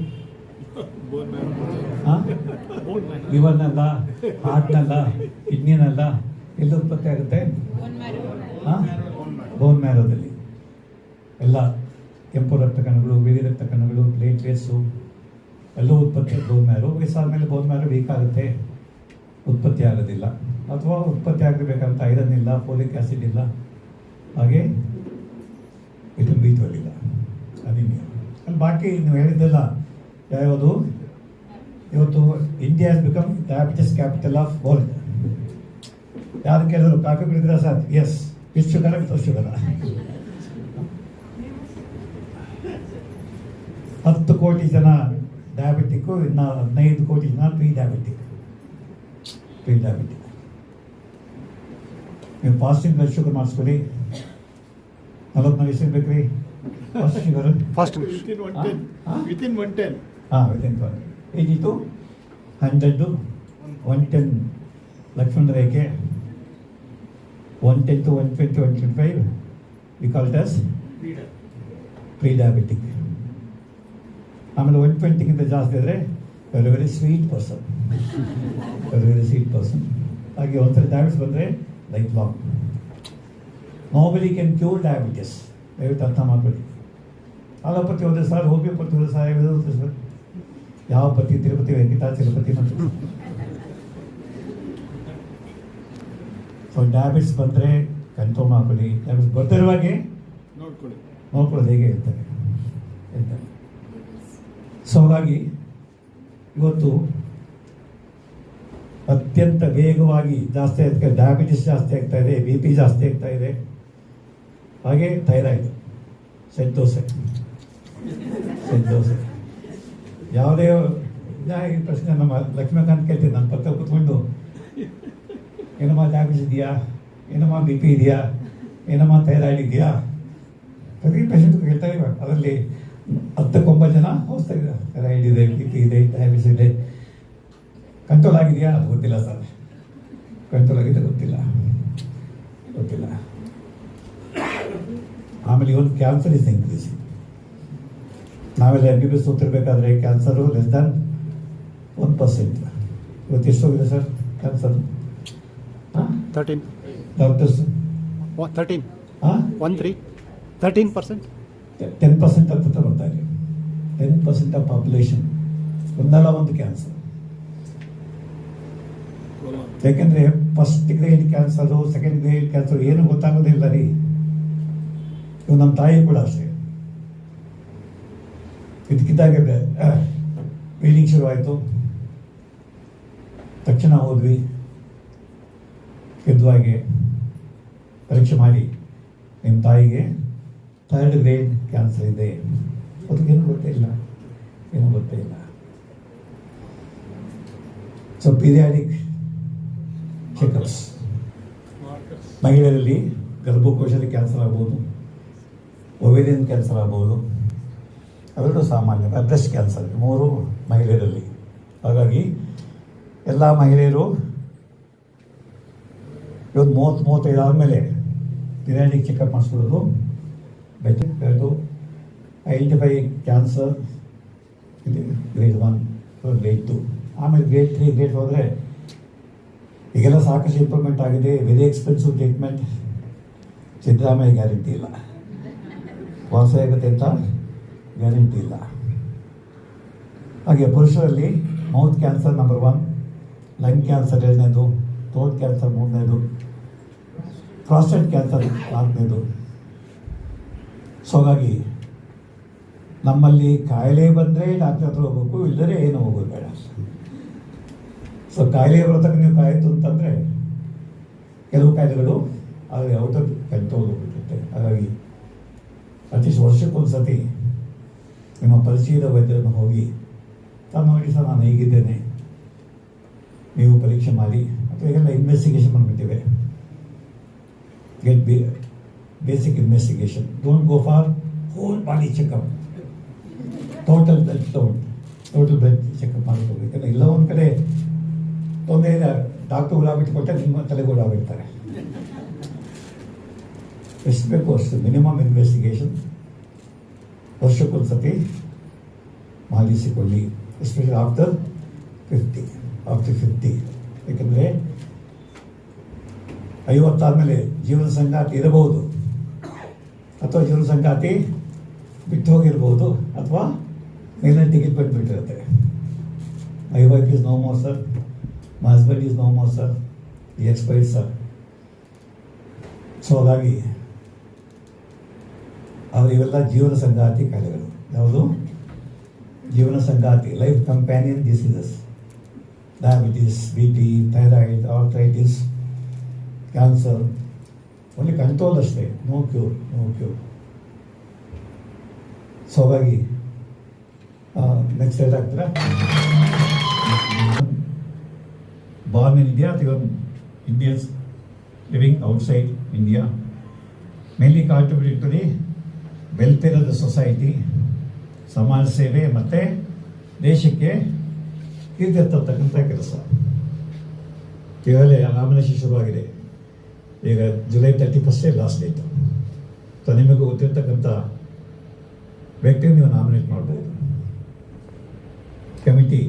ಹಾಂ, ಲಿವರ್ನಲ್ಲ, ಹಾರ್ಟ್ನಲ್ಲ, ಕಿಡ್ನಿನಲ್ಲ, ಎಲ್ಲಿ ಉತ್ಪತ್ತಿ ಆಗುತ್ತೆ? ಹಾಂ, ಬೋನ್ ಮ್ಯಾರೋದಲ್ಲಿ. ಎಲ್ಲ ಕೆಂಪು ರಕ್ತ ಕಣಗಳು, ಬಿಳಿ ರಕ್ತ ಕಣಗಳು, ಪ್ಲೇಟ್ಲೆಟ್ಸು ಎಲ್ಲವೂ ಉತ್ಪತ್ತಿ ಬೋನ್ ಮ್ಯಾರೋ. ವಯಸ್ಸಾದಮೇಲೆ ಬೋನ್ ಮ್ಯಾರೋ ವೀಕ್ ಆಗುತ್ತೆ, ಉತ್ಪತ್ತಿ ಆಗೋದಿಲ್ಲ. ಅಥವಾ ಉತ್ಪತ್ತಿ ಆಗಬೇಕಂತ ಐರನ್ ಇಲ್ಲ, ಫೋಲಿಕ್ ಆ್ಯಸಿಡ್ ಇಲ್ಲ, ಹಾಗೆ ವಿಟಮಿನ್ B12 ಇಲ್ಲ, ಅನಿಮಿಯಾ. ಅಲ್ಲಿ ಬಾಕಿ ನೀವು ಹೇಳಿದ್ದೆಲ್ಲ ಯಾವುದು? ಇವತ್ತು India has become diabetes capital of world. ಯಾರು ಕೇಳಿದ್ರು ಕಾಫಿ ಕುಡಿದ್ರೆ ಸರ್, ಎಸ್, ಇಷ್ಟು ಶುಗರ ವಿತ್ ಶುಗರ. 10 ಕೋಟಿ ಜನ ಡಯಾಬಿಟಿಕ್ಕು, ಇನ್ನು 15 ಕೋಟಿ ಜನ ಪ್ರೀ ಡಯಾಬಿಟಿಕ್. ನೀವು ಫಾಸ್ಟಿಂಗ್ ಬ್ಲಡ್ ಶುಗರ್ ಮಾಡಿಸ್ಕೊಳ್ಳಿ. 44 ಎಷ್ಟು ಇರ್ಬೇಕು ರೀ ಫಾಸ್ಟ್ ಶುಗರ್? Fast within 110. ಹಾಂ, ವಿತಿನ್ 80 to 100, 110 ಲಕ್ಷ್ಮಣ ರೇಖೆ, 110 to 120, 125 we call it as pre-diabetic. ಆಮೇಲೆ 120ಗಿಂತ ಜಾಸ್ತಿ ಆದರೆ ವೆರಿ ಸ್ವೀಟ್ ಪರ್ಸನ್. ಹಾಗೆ ಒಂದ್ಸರಿ ಡಯಾಬಿಟಿಸ್ ಬಂದರೆ life long. Nobody can cure diabetes. ದಯವಿಟ್ಟು ಅರ್ಥ ಮಾಡ್ಕೊಳ್ಳಿ. ಅಲೋಪತಿ ಹೋದರೆ ಸರ್, ಹೋಮಿಯೋಪತಿ ಹೋದರೆ ಸರ್, ಯಾವ ಪತಿ? ತಿರುಪತಿ ವೆಂಕಟಾಚಲಪತಿ ಮತ್ತು. ಸೊ ಡಯಾಬಿಟಿಸ್ ಬಂದರೆ ಕಂಟ್ರೋಲ್ ಮಾಡ್ಕೊಳ್ಳಿ. ಡಯಾಬಿಟಿಸ್ ಬರ್ತಿರುವಾಗೆ ನೋಡ್ಕೊಳ್ಳೋದು ಹೇಗೆ ಇರ್ತಾರೆ. ಸೊ ಹಾಗಾಗಿ ಇವತ್ತು ಅತ್ಯಂತ ವೇಗವಾಗಿ ಜಾಸ್ತಿ ಆಗ್ತಾ ಇದೆ, ಡಯಾಬಿಟಿಸ್ ಜಾಸ್ತಿ ಆಗ್ತಾ ಇದೆ, BP ಜಾಸ್ತಿ ಆಗ್ತಾ ಇದೆ, ಹಾಗೆ ಥೈರಾಯ್ಡ್, ಸೆಟ್ ದೋಸೆ. ಯಾವುದೇ ಈ ಪ್ರಶ್ನೆ ನಮ್ಮ ಲಕ್ಷ್ಮೀಕಾಂತ್ ಕೇಳ್ತೀನಿ, ನನ್ನ ಪಕ್ಕ ಕೂತ್ಕೊಂಡು, ಏನಮ್ಮ ಡಯಾಬಿಟಿಸ್ ಇದೆಯಾ, ಏನಮ್ಮ BP ಇದೆಯಾ, ಏನಮ್ಮ ಥೈರಾಯ್ಡ್ ಇದೆಯಾ? ಪ್ರತಿ ಪೇಷಂಟ್ ಹೇಳ್ತಾರೆ. ಅದರಲ್ಲಿ 10-9 ಜನ ಹೋಗ್ತಾ ಇದ್ದಾರೆ, ಥೈರಾಯ್ಡ್ ಇದೆ, BP ಇದೆ, ಡಯಾಬಿಟಿಸ್ ಇದೆ. ಕಂಟ್ರೋಲ್ ಆಗಿದೆಯಾ? ಅದು ಗೊತ್ತಿಲ್ಲ ಸರ್. ಕಂಟ್ರೋಲ್ ಆಗಿದೆ ಗೊತ್ತಿಲ್ಲ. ಆಮೇಲೆ ಇವತ್ತು ಕ್ಯಾನ್ಸರ್ ಇಸ್ ಇನ್ಕ್ರೀಸಿಂಗ್. ನಾವೆಲ್ಲ MBBS ಓದ್ತಿರ್ಬೇಕಾದ್ರೆ ಕ್ಯಾನ್ಸರು ಲೆಸ್ ದ್ಯಾನ್ 1%. ಇವತ್ತು ಎಷ್ಟು ಹೋಗಿದೆ ಸರ್ ಕ್ಯಾನ್ಸರ್? 13 ಡಾಕ್ಟರ್ಸ್ 13 ಹಾಂ 13%. 10% ಅಂತ ಬರ್ತಾ ಇದೆ. 10% ಆಫ್ ಪಾಪ್ಯುಲೇಷನ್ ಒಂದಲ್ಲ ಒಂದು ಕ್ಯಾನ್ಸರ್. ಯಾಕೆಂದರೆ first grade cancer, second grade cancer ಏನು ಗೊತ್ತಾಗೋದಿಲ್ಲ ರೀ. ಇವು ನಮ್ಮ ತಾಯಿ ಕೂಡ ಅಷ್ಟೇ. ಇದಕ್ಕಿದ್ದಾಗೆ ಬ್ಲೀಡಿಂಗ್ ಶುರುವಾಯಿತು, ತಕ್ಷಣ ಹೋದ್ವಿ, ಎದ್ದುವಾಗೆ ಪರೀಕ್ಷೆ ಮಾಡಿ ನಿಮ್ಮ ತಾಯಿಗೆ 3rd ಗ್ರೇಡ್ ಕ್ಯಾನ್ಸರ್ ಇದೆ. ಅದಕ್ಕೇನು ಗೊತ್ತೇ ಇಲ್ಲ. So periodic checkups. ಮಹಿಳೆಯರಲ್ಲಿ ಗರ್ಭಕೋಶದಲ್ಲಿ ಕ್ಯಾನ್ಸರ್ ಆಗ್ಬೋದು, ಒವೇರಿಯನ್ ಕ್ಯಾನ್ಸರ್ ಆಗ್ಬೋದು, ಅವೆರಡು ಸಾಮಾನ್ಯ. ಬ್ರೆಸ್ಟ್ ಕ್ಯಾನ್ಸರ್ 3 ಮಹಿಳೆಯರಲ್ಲಿ. ಹಾಗಾಗಿ ಎಲ್ಲ ಮಹಿಳೆಯರು ಇವತ್ತು 30-35 ಆದಮೇಲೆ ಪಿರಿಯಾಡಿಕ್ ಚೆಕಪ್ ಮಾಡಿಸ್ಕೊಳ್ಳೋದು ಬೆಟರ್. ಐಡೆಂಟಿಫೈ ಕ್ಯಾನ್ಸರ್ ಇಲ್ಲಿ ಗ್ರೇಡ್ 1, ಗ್ರೇಡ್ 2, ಆಮೇಲೆ ಗ್ರೇಡ್ 3, ಗ್ರೇಡ್ ಹೋದರೆ ಈಗೆಲ್ಲ ಸಾಕಷ್ಟು ಇಂಪ್ರೂವ್ಮೆಂಟ್ ಆಗಿದೆ. Very expensive treatment. Siddaramaiah guarantee ಇಲ್ಲ, ವಾಸ ಆಗುತ್ತೆ ಅಂತ ಗ್ಯಾರಂಟಿ ಇಲ್ಲ. ಹಾಗೆ ಪುರುಷರಲ್ಲಿ mouth cancer number 1, lung cancer 2ನೇದು, ಥ್ರೋಟ್ ಕ್ಯಾನ್ಸರ್ 3ನೇದು, ಪ್ರಾಸ್ಟೇಟ್ ಕ್ಯಾನ್ಸರ್ 4ನೇದು. ಸೊ ಹಾಗಾಗಿ ನಮ್ಮಲ್ಲಿ ಕಾಯಿಲೆ ಬಂದರೆ ಡಾಕ್ಟರ್ ಹತ್ರ ಹೋಗ್ಬೇಕು, ಇಲ್ಲದೇ ಏನು ಹೋಗೋದು ಬೇಡ. ಸೊ ಕಾಯಿಲೆ ಬರೋತಕ್ಕ ನೀವು ಕಾಯಿತು ಅಂತಂದರೆ ಕೆಲವು ಕಾಯಿಲೆಗಳು ಅದು ಔಟ್ ಆಫ್ ಕಂಟ್ರೋಲ್ ಹೋಗ್ಬಿಟ್ಟಿರುತ್ತೆ. ಹಾಗಾಗಿ ಅಟ್ಲೀಸ್ಟ್ ವರ್ಷಕ್ಕೊಂದು ಸತಿ ನಿಮ್ಮ ಪರಿಚಯದ ವೈದ್ಯರನ್ನು ಹೋಗಿ ತಾನು ನೋಡಿ ಸರ್ ನಾನು ಹೇಗಿದ್ದೇನೆ, ನೀವು ಪರೀಕ್ಷೆ ಮಾಡಿ, ಅಥವಾ ಈಗೆಲ್ಲ ಇನ್ವೆಸ್ಟಿಗೇಷನ್ ಬಂದುಬಿಟ್ಟಿವೆ. Get basic investigation, don't go for whole body checkup, total blood checkup ಮಾಡ್ಕೋಬೇಕು. ಯಾಕಂದರೆ ಎಲ್ಲ ಒಂದು ಕಡೆ ತೊಂದರೆ ಇಲ್ಲ, ಡಾಕ್ಟರ್ ಹುಳಾಬಿಟ್ಕೊಟ್ಟೆ ನಿಮ್ಮ ತಲೆಗೆ ಹುಳಾಬಿಡ್ತಾರೆ. ಎಷ್ಟು ಬೇಕು ಅಷ್ಟು ಮಿನಿಮಮ್ ಇನ್ವೆಸ್ಟಿಗೇಷನ್ ವರ್ಷಕ್ಕೊಂದು ಸತಿ ಮಾಡಿಸಿಕೊಳ್ಳಿ, ಎಸ್ಪೆಷಲಿ ಆಫ್ಟರ್ 50. ಯಾಕಂದರೆ 50 ಆದಮೇಲೆ ಜೀವನ ಸಂಗಾತಿ ಇರಬಹುದು, ಅಥವಾ ಜೀವನ ಸಂಗಾತಿ ಬಿಟ್ಟು ಹೋಗಿರ್ಬೋದು, ಅಥವಾ ಮೇಲಿನ ಟಿಕೆಟ್ ಬಂದುಬಿಟ್ಟಿರುತ್ತೆ. My wife is no more sir, my husband is no more sir, ಈ ಎಕ್ಸ್ಪೈರ್ಡ್ ಸರ್. ಸೊ ಹಾಗಾಗಿ ಆದರೆ ಇವೆಲ್ಲ ಜೀವನ ಸಂಗಾತಿ ಕಾಯಿಲೆಗಳು. ಯಾವುದು ಜೀವನ ಸಂಗಾತಿ, life companion diseases, diabetes, BP, thyroid, arthritis, cancer, only control ಅಷ್ಟೇ, ನೋ ಕ್ಯೂರ್. ಸೊ ಹಾಗಾಗಿ ನೆಕ್ಸ್ಟ್ ಏನಾಗ್ತೀರಾ, ಬಾರ್ನ್ ಇನ್ ಇಂಡಿಯಾ ಅಥವಾ Indians living outside India mainly contribute to the welfare of the society, ಸಮಾಜ ಸೇವೆ ಮತ್ತು ದೇಶಕ್ಕೆ ಕೀರ್ತಿ ತರ್ತಕ್ಕಂಥ ಕೆಲಸ. ಈಗಾಗಲೇ ನಾಮಿನೇಷನ್ ಶುರುವಾಗಿದೆ. ಈಗ ಜುಲೈ 31 ಲಾಸ್ಟ್ ಡೇಟ್. ಸೊ ನಿಮಗೆ ಗೊತ್ತಿರ್ತಕ್ಕಂಥ ವ್ಯಕ್ತಿ ನೀವು ನಾಮಿನೇಟ್ ಮಾಡ್ಬೋದು. ಕಮಿಟಿ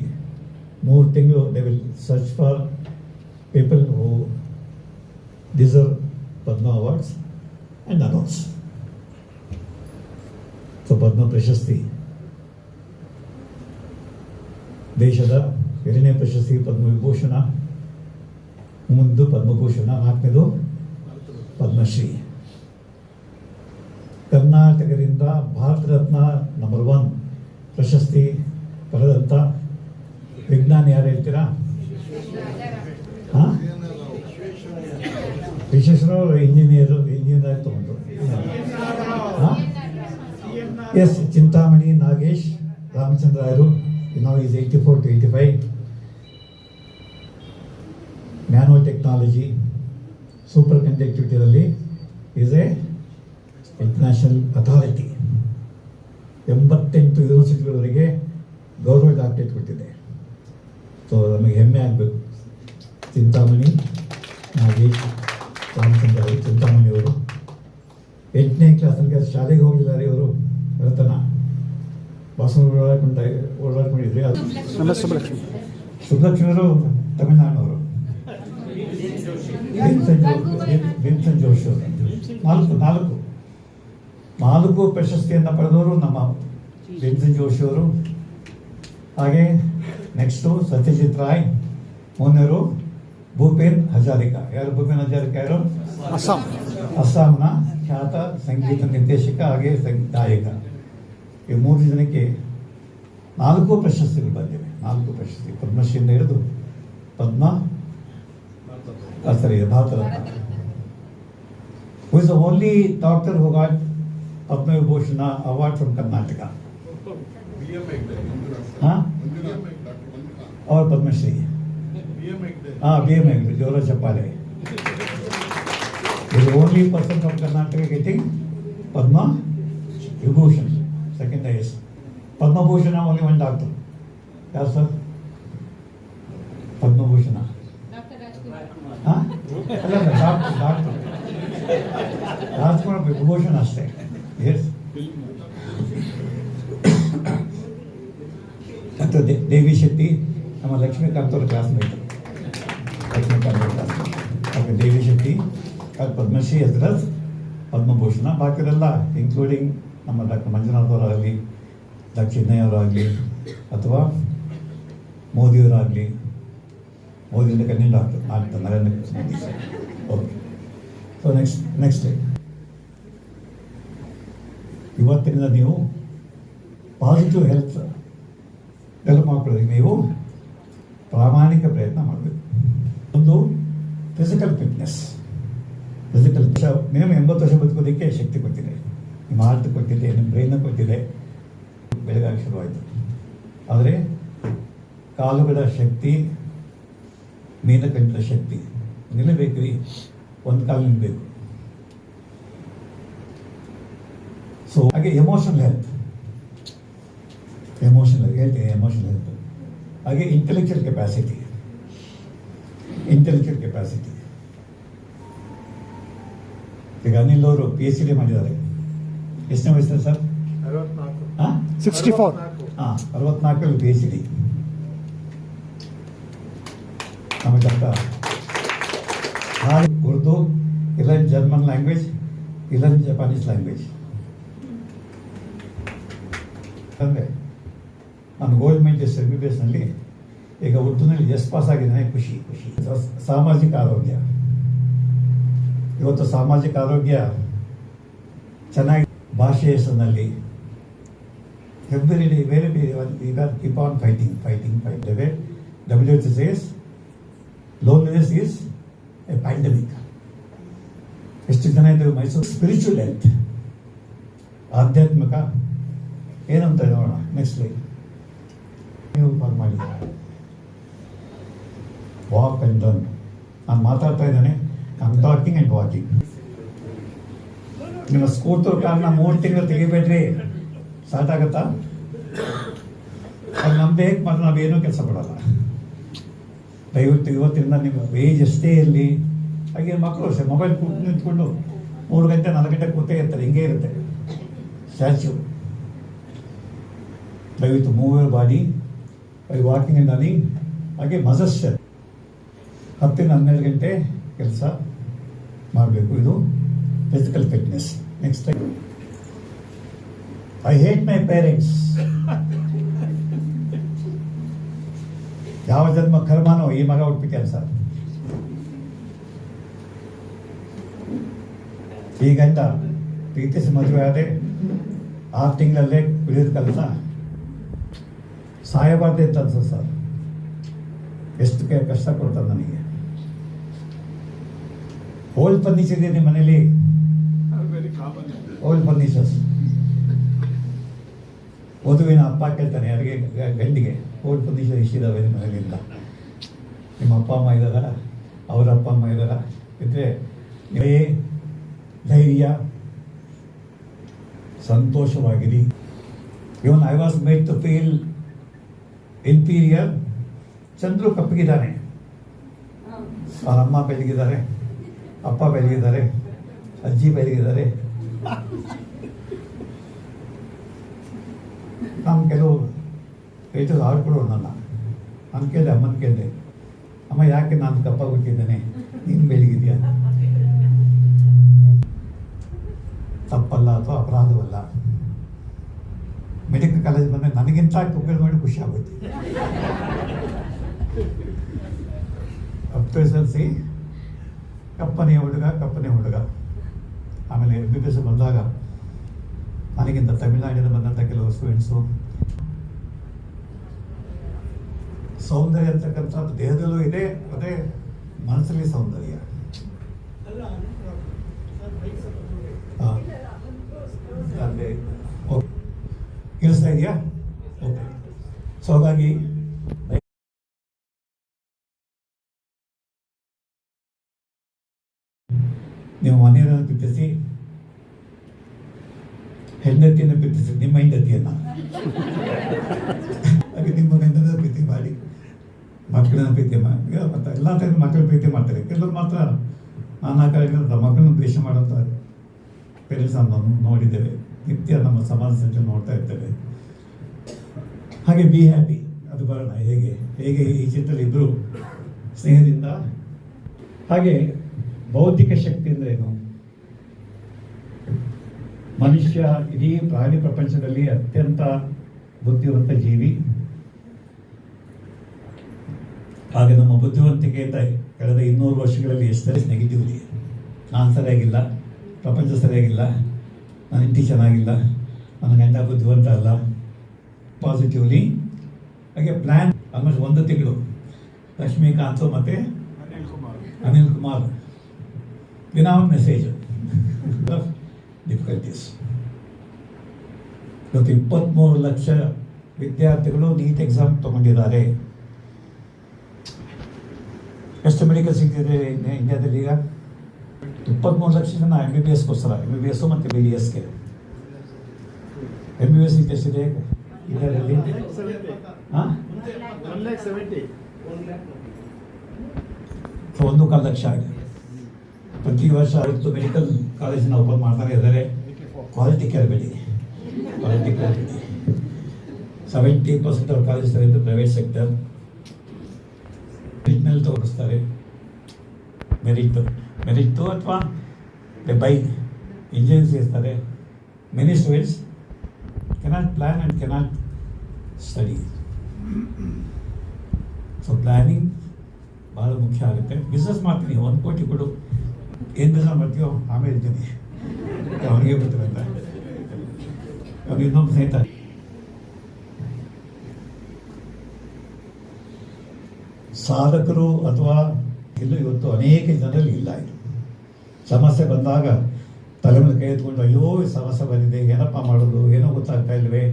3 ತಿಂಗಳು they will search for people who deserve Padma awards and awards. So Padma ಪ್ರಶಸ್ತಿ, ದೇಶದ 2ನೇ ಪ್ರಶಸ್ತಿ ಪದ್ಮವಿಭೂಷಣ, ಮುಂದು ಪದ್ಮಭೂಷಣ, 4ನೇದು ಪದ್ಮಶ್ರೀ. ಕರ್ನಾಟಕದಿಂದ ಭಾರತ ರತ್ನ ನಂಬರ್ 1 ಪ್ರಶಸ್ತಿ ಪಡೆದಂಥ ವಿಜ್ಞಾನಿ ಯಾರು ಹೇಳ್ತೀರಾ? ಹಾಂ, ವಿಶ್ವೇಶ್ವರಯ್ಯ ಇಂಜಿನಿಯರ್ ತಗೊಂಡ್ರು. ಹಾಂ, ಎಸ್, ಚಿಂತಾಮಣಿ ನಾಗೇಶ್ ರಾಮಚಂದ್ರಾಯರು. ನಾವು is 84 to 85. Nanotechnology, super ಕಂಡಕ್ಟಿವಿಟಿಯಲ್ಲಿ ಈಸ್ ಎ ಇಂಟರ್ನ್ಯಾಷನಲ್ ಅಥಾರಿಟಿ. 88 ಯೂನಿವರ್ಸಿಟಿಗಳವರೆಗೆ ಗೌರವ ಡಾಕ್ಟರೇಟ್ ಕೊಟ್ಟಿದೆ. ಸೊ ನಮಗೆ ಹೆಮ್ಮೆ ಆಗಬೇಕು. ಚಿಂತಾಮಣಿ ನಾಗೇಶ್ ರಾಮಚಂದ್ರ ಅವರು, ಚಿಂತಾಮಣಿಯವರು 8ನೇ ಕ್ಲಾಸಲ್ಲಿ ಶಾಲೆಗೆ ಹೋಗಲಿಲ್ಲ ರೀ ಅವರು, ಬರತನ ಬಸವನ ಓಡಾಡ್ಕೊಂಡಿದ್ರಿ. ಅದು ಸುಬ್ಬಲಕ್ಷ್ಮಿಯವರು ತಮಿಳುನಾಡಿನವರು. ಭೀಮ್ಸನ್ ಜೋಶಿ ಅವರು 4 ಪ್ರಶಸ್ತಿಯನ್ನು ಪಡೆದವರು ನಮ್ಮ ಭೀಮ್ಸನ್ ಜೋಶಿ ಅವರು. ಹಾಗೆ ನೆಕ್ಸ್ಟು ಸತ್ಯಜಿತ್ ರಾಯ್, ಮೊನ್ನೆಯವರು ಭೂಪೇನ್ ಹಜಾರಿಕಾ. ಯಾರು ಭೂಪೇನ್ ಹಜಾರಿಕಾ? ಯಾರು? ಅಸ್ಸಾಂನ ಖ್ಯಾತ ಸಂಗೀತ ನಿರ್ದೇಶಕ ಹಾಗೆ ಗಾಯಕ. ಈ 3 ಜನಕ್ಕೆ 4 ಪ್ರಶಸ್ತಿಗಳು ಬಂದಿವೆ. 4 ಪ್ರಶಸ್ತಿ, ಪದ್ಮಶ್ರೀಯಿಂದ ಹಿಡಿದು Padma, Bharat Ratna. Who is the only doctor who got Padmavibhushan award from Karnataka. ಹಾಂ, और पद्मश्री. हाँ, BM जोरा चप्पाले. The only person from Karnataka getting Padma Vibhushan, second highest. Padma Bhushan only one doctor. Yes sir. Padma Bhushan. Dr. Rajkumar. हाँ? Doctor. Rajkumar Vibhushan ಅಷ್ಟೇ. Yes. ಮತ್ತು ದೇವಿ ಶೆಟ್ಟಿ ನಮ್ಮ ಲಕ್ಷ್ಮೀಕಾಂತ್ ಅವರ classmate. ಹಾಗೆ ದೇವಿ ಶೆಟ್ಟಿ, ಪದ್ಮಶ್ರೀ ಹೆಸರಸ್, ಪದ್ಮಭೂಷಣ. ಬಾಕಿದೆಲ್ಲ ಇನ್ಕ್ಲೂಡಿಂಗ್ ನಮ್ಮ ಡಾಕ್ಟರ್ ಮಂಜುನಾಥ್ ಅವರಾಗಲಿ, ಡಾಕ್ಟರ್ ಚಿನ್ನಯ್ಯವರಾಗಲಿ, ಅಥವಾ ಮೋದಿಯವರಾಗಲಿ. ಮೋದಿಯಿಂದ ಕನ್ಯಾ doctor Narendra Modi. Okay. So next ಇವತ್ತಿನಿಂದ ನೀವು ಪಾಸಿಟಿವ್ ಹೆಲ್ತ್ ಡೆವಲಪ್ ಮಾಡ್ಕೊಳ್ಳೋದಕ್ಕೆ ನೀವು ಪ್ರಾಮಾಣಿಕ ಪ್ರಯತ್ನ ಮಾಡಬೇಕು. ಒಂದು ಫಿಸಿಕಲ್ ಫಿಟ್ನೆಸ್, ಮಿನಿಮಮ್ 80 ವರ್ಷ ಬದುಕೋದಕ್ಕೆ ಶಕ್ತಿ ಕೊಟ್ಟಿದೆ. ನಿಮ್ಮ ಹಾರ್ಟ್ ಕೊಟ್ಟಿದೆ, ನಿಮ್ಮ ಬ್ರೈನ್ ಕೊಟ್ಟಿದೆ. ಬೆಳಗಾಗಿ ಶುರುವಾಯಿತು. ಆದರೆ ಕಾಲುಗಳ ಶಕ್ತಿ, ಮೀನಕಂಠದ ಶಕ್ತಿ ನಿಲ್ಲಬೇಕು. ಒಂದು ಕಾಲು ನಿಲ್ಲಬೇಕು. ಸೊ ಹಾಗೆ ಎಮೋಷನಲ್ ಹೆಲ್ತ್ ಹೇಳ್ತೀನಿ, ಎಮೋಷನಲ್ ಹೆಲ್ತ್. ಹಾಗೆ ಇಂಟೆಲೆಕ್ಚುಯಲ್ ಕೆಪಾಸಿಟಿ. ಈಗ ಅನಿಲ್ ಅವರು PhD ಮಾಡಿದ್ದಾರೆ. ಎಷ್ಟನೇ ವಯಸ್ಸಲ್ಲಿ ಸರ್? 64. 64 PhD. ನಮಗೆ ಅಂತ ಉರ್ದು, ಇಲ್ಲ ಜರ್ಮನ್ ಲ್ಯಾಂಗ್ವೇಜ್, ಇಲ್ಲ ಜಪಾನೀಸ್ ಲ್ಯಾಂಗ್ವೇಜ್. ಅಂದರೆ ನಾನು ಗೌರ್ಮೆಂಟ್ MBBS ನಲ್ಲಿ ಈಗ ಉರ್ದುನಲ್ಲಿ ಜಸ್ಟ್ ಪಾಸ್ ಆಗಿದ್ದಾನೆ. ಖುಷಿ. ಸಾಮಾಜಿಕ ಆರೋಗ್ಯ. ಇವತ್ತು ಸಾಮಾಜಿಕ ಆರೋಗ್ಯ ಚೆನ್ನಾಗಿ ಭಾಷೆ ಹೆಸರಿನಲ್ಲಿ ಎವ್ರಿ ಡೇ ಬೇರೆ keep on fighting. WHO says loneliness is a pandemic. ಎಷ್ಟು ಜನ ಇದ್ದೇವೆ ಮೈಸೂರು. ಸ್ಪಿರಿಚುವಲ್ ಹೆಲ್ತ್, ಆಧ್ಯಾತ್ಮಿಕ ಏನಂತ ನೋಡೋಣ. ನೆಕ್ಸ್ಟ್ ಲೈನ್ ನೀವು ಕಾಲ್ ಮಾಡಿ. Walk and run. ನಾನು ಮಾತಾಡ್ತಾ ಇದ್ದೇನೆ. I'm talking and walking. ನಿಮ್ಮ ಸ್ಕೂಟರ್ ಕಾರ್ನ 3 ತಿಂಗಳು ತೆಗಿಬೇಡ್ರಿ. ಸ್ಟಾರ್ಟ್ ಆಗುತ್ತಾ? ಅದು ನಮ್ದು ಹೇಗೆ ಮಾತ್ರ ನಾವೇನೂ ಕೆಲಸ ಕೊಡಲ್ಲ. ದಯವಿಟ್ಟು ಇವತ್ತಿಂದ ನಿಮ್ಮ ಏಜ್ ಎಷ್ಟೇ ಇರಲಿ. ಹಾಗೆ ಮಕ್ಕಳು ಅಷ್ಟೇ ಮೊಬೈಲ್ ನಿಂತ್ಕೊಂಡು 3 ಗಂಟೆ 4 ಗಂಟೆ ಕೂತೇ ಇರ್ತಾರೆ. ಹಿಂಗೆ ಇರುತ್ತೆ ಸ್ಟ್ಯಾಚ್ಯೂ. ದಯವಿಟ್ಟು move your body by walking and running. ಹಾಗೆ ಮಸಸ್ಟರ್ 10-12 ಗಂಟೆ ಕೆಲಸ ಮಾಡಬೇಕು. ಇದು physical fitness. Next time I hate my parents. ಯಾವ ಜನ್ಮ ಕರ್ಮನೋ ಈ ಮಗ ಹುಟ್ಟಿ ಕೆಲಸ. ಈ ಗಂಡ ಪ್ರೀತಿಸಿ ಮದುವೆ ಆದೆ 6 ತಿಂಗಳಲ್ಲೇ ಬಿಡಿದ ಕೆಲಸ ಸಾಯಬಾರ್ದೆ ಅಂತ ಅನ್ಸುತ್ತೆ ಸರ್. ಎಷ್ಟು ಕಷ್ಟ ಕೊಡ್ತಾರೆ ನನಗೆ. ಓಲ್ಡ್ ಫರ್ನಿಚರ್ ಇದೆ ನಿಮ್ಮ ಮನೇಲಿ? Old furnitures. ವಧುವಿನ ಅಪ್ಪ ಕೇಳ್ತಾನೆ ಯಾರಿಗೆ? ಗಂಡಿಗೆ. ಓಲ್ಡ್ ಫರ್ನಿಚರ್ ಇಷ್ಟಿದಾವೆ ನಿಮ್ಮ ಮನೆಯಿಂದ? ನಿಮ್ಮ ಅಪ್ಪ ಅಮ್ಮ ಇದ್ದಾರ? ಅವರ ಅಪ್ಪ ಅಮ್ಮ ಇದ್ದಾರ? ಇದ್ರೆ ಧೈರ್ಯ, ಸಂತೋಷವಾಗಿರಿ. Even I was made to feel inferior. Chandru ಕಪ್ಪಗಿದ್ದಾನೆ, ಅವ್ರ ಅಮ್ಮ ಬೆಳಗಿದ್ದಾರೆ, ಅಪ್ಪ ಬೆಳಗಿದ್ದಾರೆ, ಅಜ್ಜಿ ಬೆಳಗಿದ್ದಾರೆ. ನಾನು ಕೆಲವು ರೈತರು ಆಡ್ಕೊಡೋರು ನಾನು ಕೇಳಿದೆ, ಅಮ್ಮನ ಕೇಳಿದೆ, ಅಮ್ಮ ಯಾಕೆ ನಾನು ಕಪ್ಪಾಗುತ್ತಿದ್ದೇನೆ, ನೀನು ಬೆಳಗಿದ್ಯಾ? ತಪ್ಪಲ್ಲ ಅಥವಾ ಅಪರಾಧವಲ್ಲ. ಮೆಡಿಕಲ್ ಕಾಲೇಜ್ ಬಂದರೆ ನನಗಿಂತ ಕುಕ್ಕರ್ ಮಾಡಿ ಖುಷಿ ಆಗುತ್ತೆ. SSLC ಕಪ್ಪನೆ ಹುಡುಗ. ಆಮೇಲೆ MBBS ಬಂದಾಗ ನನಗಿಂತ ತಮಿಳುನಾಡಿನ ಬಂದಂಥ ಕೆಲವು ಸ್ಟೂಡೆಂಟ್ಸು ಸೌಂದರ್ಯ ಅಂತಕ್ಕಂಥದ್ದು ದೇಹದಲ್ಲೂ ಇದೆ, ಅದೇ ಮನಸ್ಸಲ್ಲಿ ಸೌಂದರ್ಯ. ಕೇಳಿಸ್ತಾ ಇದೆಯಾ? ಓಕೆ. ಸೊ ಹಾಗಾಗಿ ನೀವು ಮನೆಯನ್ನು ಪ್ರೀತಿಸಿ, ಹೆಂಡತಿಯನ್ನು ಪ್ರೀತಿಸಿ, ನಿಮ್ಮ ಹೆಂಡತಿಯನ್ನು. ಹಾಗೆ ನಿಮ್ಮ ಗಂಡನ ಪ್ರೀತಿ ಮಾಡಿ, ಮಕ್ಕಳನ್ನ ಪ್ರೀತಿ ಮಾಡಿ. ಮತ್ತು ಎಲ್ಲ ಥರದ ಮಕ್ಕಳ ಪ್ರೀತಿ ಮಾಡ್ತಾರೆ. ಕೆಲವರು ಮಾತ್ರ ನಾನಾ ಕಾರಣದಿಂದ ಮಕ್ಕಳನ್ನು ದ್ವೇಷ ಮಾಡೋಂಥ ಪೇರೆಂಟ್ಸ್ ನಾವು ನೋಡಿದ್ದೇವೆ. ನಿತ್ಯ ನಮ್ಮ ಸಮಾಜ ಸಂಚಲನ ನೋಡ್ತಾ ಇರ್ತೇವೆ. ಹಾಗೆ ಬಿ ಹ್ಯಾಪಿ, ಅದು ಬರೋಣ. ಹೇಗೆ ಈ ಚಿತ್ರದಲ್ಲಿ ಇಬ್ಬರು ಸ್ನೇಹದಿಂದ. ಹಾಗೆ ಬೌದ್ಧಿಕ ಶಕ್ತಿ ಅಂದರೆ ಏನು? ಮನುಷ್ಯ ಇಡೀ ಪ್ರಾಣಿ ಪ್ರಪಂಚದಲ್ಲಿ ಅತ್ಯಂತ ಬುದ್ಧಿವಂತ ಜೀವಿ. ಹಾಗೆ ನಮ್ಮ ಬುದ್ಧಿವಂತಿಕೆಯಿಂದ ಕಳೆದ 200 ವರ್ಷಗಳಲ್ಲಿ ಎಷ್ಟೇ ನೆಗೆಟಿವ್ ಇದೆ. ನಾನು ಸರಿಯಾಗಿಲ್ಲ, ಪ್ರಪಂಚ ಸರಿಯಾಗಿಲ್ಲ, ನನ್ನ ಹೆಂಡತಿ ಚೆನ್ನಾಗಿಲ್ಲ, ನನ್ನ ಗಂಡ ಬುದ್ಧಿವಂತ ಅಲ್ಲ, ಪಾಸಿಟಿವ್ಲಿ ಹಾಗೆ ಪ್ಲ್ಯಾನ್ ಆಲ್ಮೋಸ್ಟ್ 1 ತಿಂಗಳು ಲಕ್ಷ್ಮೀಕಾಂತ್ ಮತ್ತು ಅನಿಲ್ ಕುಮಾರ್ ದಿನ ಒಂದು ಮೆಸೇಜ್ ಡಿಫಿಕಲ್ಟೀಸ್. ಇವತ್ತು 23 ಲಕ್ಷ ವಿದ್ಯಾರ್ಥಿಗಳು ನೀಟ್ ಎಕ್ಸಾಮ್ ತೊಗೊಂಡಿದ್ದಾರೆ. ಎಷ್ಟು ಮೆಡಿಕಲ್ ಸಿಗ್ತಿದೆ ಇಂಡಿಯಾದಲ್ಲಿ ಈಗ? 23 ಲಕ್ಷ ಜನ MBBSಗೋಸ್ಕರ, MBBS ಮತ್ತು BDSಗೆ. MBBS ಎಷ್ಟಿದೆ ಇಂಡಿಯಾದಲ್ಲಿ? ಹಾಂ, 1.25 ಲಕ್ಷ ಆಗಿದೆ. ಪ್ರತಿ ವರ್ಷ 10 ಮೆಡಿಕಲ್ ಕಾಲೇಜನ್ನ ಓಪನ್ ಮಾಡ್ತಾನೆ ಇದ್ದಾರೆ. ಕ್ವಾಲಿಟಿ ಕೇರ್ ಬೇಡಿ, ಕ್ವಾಲಿಟಿ ಕೇರ್ ಬೇಡಿ. 70% ಅವ್ರ ಕಾಲೇಜ್ ಇದ್ದು ಪ್ರೈವೇಟ್ ಸೆಕ್ಟರ್. ಮೆರಿಟ್ನಲ್ಲಿ ತೋರಿಸ್ತಾರೆ. ಮೆರಿಟ್ಟು ಅಥವಾ ಬೈ ಇಂಜಿನಿಯರ್ಸ್ ಇರ್ತಾರೆ. Many students cannot plan and cannot study. So planning ಭಾಳ ಮುಖ್ಯ ಆಗುತ್ತೆ. ಬಿಸ್ನೆಸ್ ಮಾಡ್ತೀನಿ, 1 ಕೋಟಿ ಕೊಡು, ಏನು ಬಿಸ್ನೆಸ್ ಮಾಡ್ತೀವೋ ಆಮೇಲೆ ಇರ್ತೀನಿ, ಅವನಿಗೆ ಗೊತ್ತಿರಲ್ಲ. ಅವ್ನು ಇನ್ನೊಬ್ಬ ಸ್ನೇಹಿತ ಸಾಧಕರು ಅಥವಾ ಇಲ್ಲೂ ಇವತ್ತು ಅನೇಕ ಜನರಲ್ಲಿ ಇಲ್ಲ. ಇದು ಸಮಸ್ಯೆ ಬಂದಾಗ ತಲೆ ಮೇಲೆ ಕೈ ಎತ್ಕೊಂಡು ಅಯ್ಯೋ ಸಮಸ್ಯೆ ಬಂದಿದೆ, ಏನಪ್ಪ ಮಾಡೋದು, ಏನೋ ಗೊತ್ತಾಗ್ತಾ ಇಲ್ವೇ,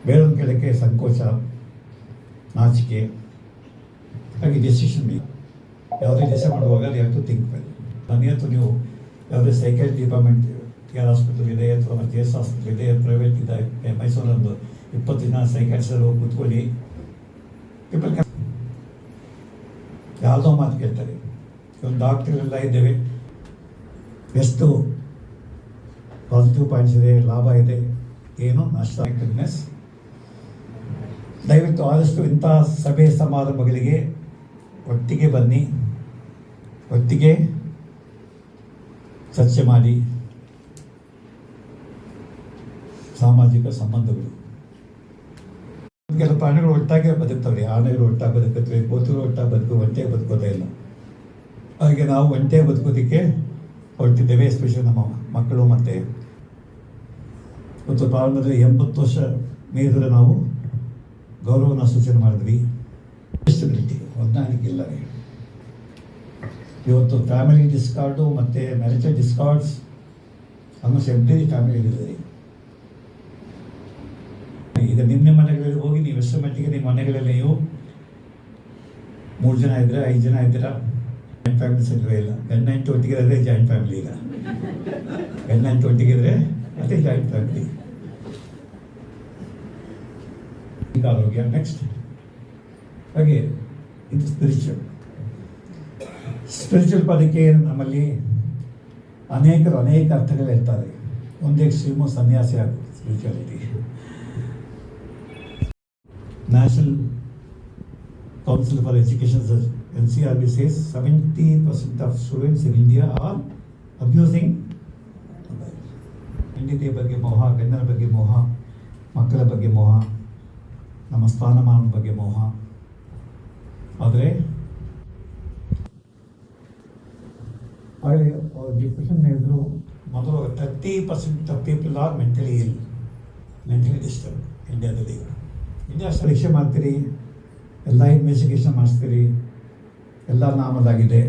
ಬೇರೊಂದು ಕೇಳಕ್ಕೆ ಸಂಕೋಚ, ನಾಚಿಕೆ. ಹಾಗೆ ಡಿಸಿಷನ್ ಯಾವುದೇ ಡಿಸೈಡ್ ಮಾಡುವಾಗ ಅದು ಯಾವತ್ತು ಥಿಂಕ್ ವೆಲ್. ನನಗಂತೂ ನೀವು ಯಾವುದೇ ಸೈಕಲ್ ಡಿಪಾರ್ಟ್ಮೆಂಟ್ ಕೇರ್ ಹಾಸ್ಪಿಟಲ್ ಇದೆ ಅಥವಾ JS ಹಾಸ್ಪಿಟಲ್ ಇದೆ, ಪ್ರೈವೇಟ್ ಇದೆ, ಮೈಸೂರೊಂದು 20 ಜನ ಸೈಕಾಟ್ರಿಸ್ಟರು ಕೂತ್ಕೊಳ್ಳಿ. ಪೀಪಲ್ ಯಾವುದೋ ಮಾತು ಕೇಳ್ತಾರೆ. ಒಂದು ಡಾಕ್ಟರ್ಗಳೆಲ್ಲ ಇದ್ದೇವೆ, ಎಷ್ಟು ಪಾಸಿಟಿವ್ ಪಾಯಿಂಟ್ಸ್ ಇದೆ, ಲಾಭ ಇದೆ, ಏನು ನಷ್ಟ. ದಯವಿಟ್ಟು ಆದಷ್ಟು ಇಂಥ ಸಭೆ ಸಮಾರಂಭಗಳಿಗೆ ಒಟ್ಟಿಗೆ ಬನ್ನಿ, ಒಟ್ಟಿಗೆ ಚರ್ಚೆ ಮಾಡಿ. ಸಾಮಾಜಿಕ ಸಂಬಂಧಗಳು, ಕೆಲವು ಪ್ರಾಣಿಗಳು ಒಟ್ಟಾಗೆ ಬದುಕ್ತವೆ. ಆನೆಗಳು ಒಟ್ಟಾಗಿ ಬದುಕುತ್ತವೆ, ಕೋತುಗಳು ಒಟ್ಟಾಗಿ ಒಂಟೆ ಬದುಕೋದೇ ಇಲ್ಲ. ಹಾಗೆ ನಾವು ಒಂಟೆ ಬದುಕೋದಕ್ಕೆ ಹೊರಟಿದ್ದೇವೆ, ಎಸ್ಪೆಷಲಿ ನಮ್ಮ ಮಕ್ಕಳು. ಮತ್ತು ಇವತ್ತು ಪ್ರಾರಂಭದಲ್ಲಿ 80 ವರ್ಷ ಮೇದರೆ ನಾವು ಗೌರವನ ಸೂಚನೆ ಮಾಡಿದ್ವಿ. ಸ್ಟೆಬಿಲಿಟಿ ಹೊಂದಾಣಿಕೆ. ಇವತ್ತು ಫ್ಯಾಮಿಲಿ ಡಿಸ್ಕಾರ್ಡು ಮತ್ತು ಮ್ಯಾರಿಟಲ್ ಡಿಸ್ಕಾರ್ಡ್ಸ್ ಆಲ್ಮೋಸ್ಟ್ ಎವ್ರಿ ಫ್ಯಾಮಿಲಿಯಿದೆ. ಈಗ ನಿಮ್ಮ ಮನೆಗಳಲ್ಲಿ ಹೋಗಿ ನೀವು ಎಷ್ಟು ಮಟ್ಟಿಗೆ ನಿಮ್ಮ ಮನೆಗಳಲ್ಲಿ ನೀವು 3 ಜನ ಇದ್ದೀರಾ, 5 ಜನ ಇದ್ದೀರಾ, ಜಾಯಿಂಟ್ ಫ್ಯಾಮಿಲೀಸ್ ಇಲ್ಲವೇ ಇಲ್ಲ. ಗಂಡ ಹೆಂಡತಿ ಒಟ್ಟಿಗೆ ಇರೋದೇ ಜಾಯಿಂಟ್ ಫ್ಯಾಮಿಲಿ. ಈಗ ಗಂಡ ಹೆಂಡತಿ ಒಟ್ಟಿಗೆ ಇದ್ರೆ ಅದೇ ಜಾಯಿಂಟ್ ಫ್ಯಾಮಿಲಿ. ಈಗ ಆರೋಗ್ಯ ನೆಕ್ಸ್ಟ್. ಹಾಗೆ ಇದು ಸ್ಪಿರಿಚುವಲ್ ಪದಕ್ಕೆ ನಮ್ಮಲ್ಲಿ ಅನೇಕ ಅರ್ಥಗಳು ಇರ್ತಾರೆ. ಒಂದೇ ಎಕ್ಸ್ಟ್ರೀಮು ಸನ್ಯಾಸಿ ಆಗುತ್ತೆ spirituality. National council for education NCRB says 70% of students in India are abusing mobile. ಹೆಂಡತಿಯ ಬಗ್ಗೆ ಮೋಹ, ಗಂಡನ ಬಗ್ಗೆ ಮೋಹ, ಮಕ್ಕಳ ಬಗ್ಗೆ ಮೋಹ, ನಮ್ಮ ಸ್ಥಾನಮಾನದ ಬಗ್ಗೆ ಮೋಹ. ಆದರೆ ಡಿಸ್ಕಷನ್ ಹೇಳಿದ್ರು ಮೊದಲು 30% of people are mentally disturb ಇಂಡಿಯಾದಲ್ಲಿ. ಇಂಡಿಯಾ ಪರೀಕ್ಷೆ ಮಾಡ್ತೀರಿ, ಎಲ್ಲ ಇನ್ವೆಸ್ಟಿಗೇಷನ್ ಮಾಡಿಸ್ತೀರಿ, ಎಲ್ಲ ನಾಮದಾಗಿದೆ.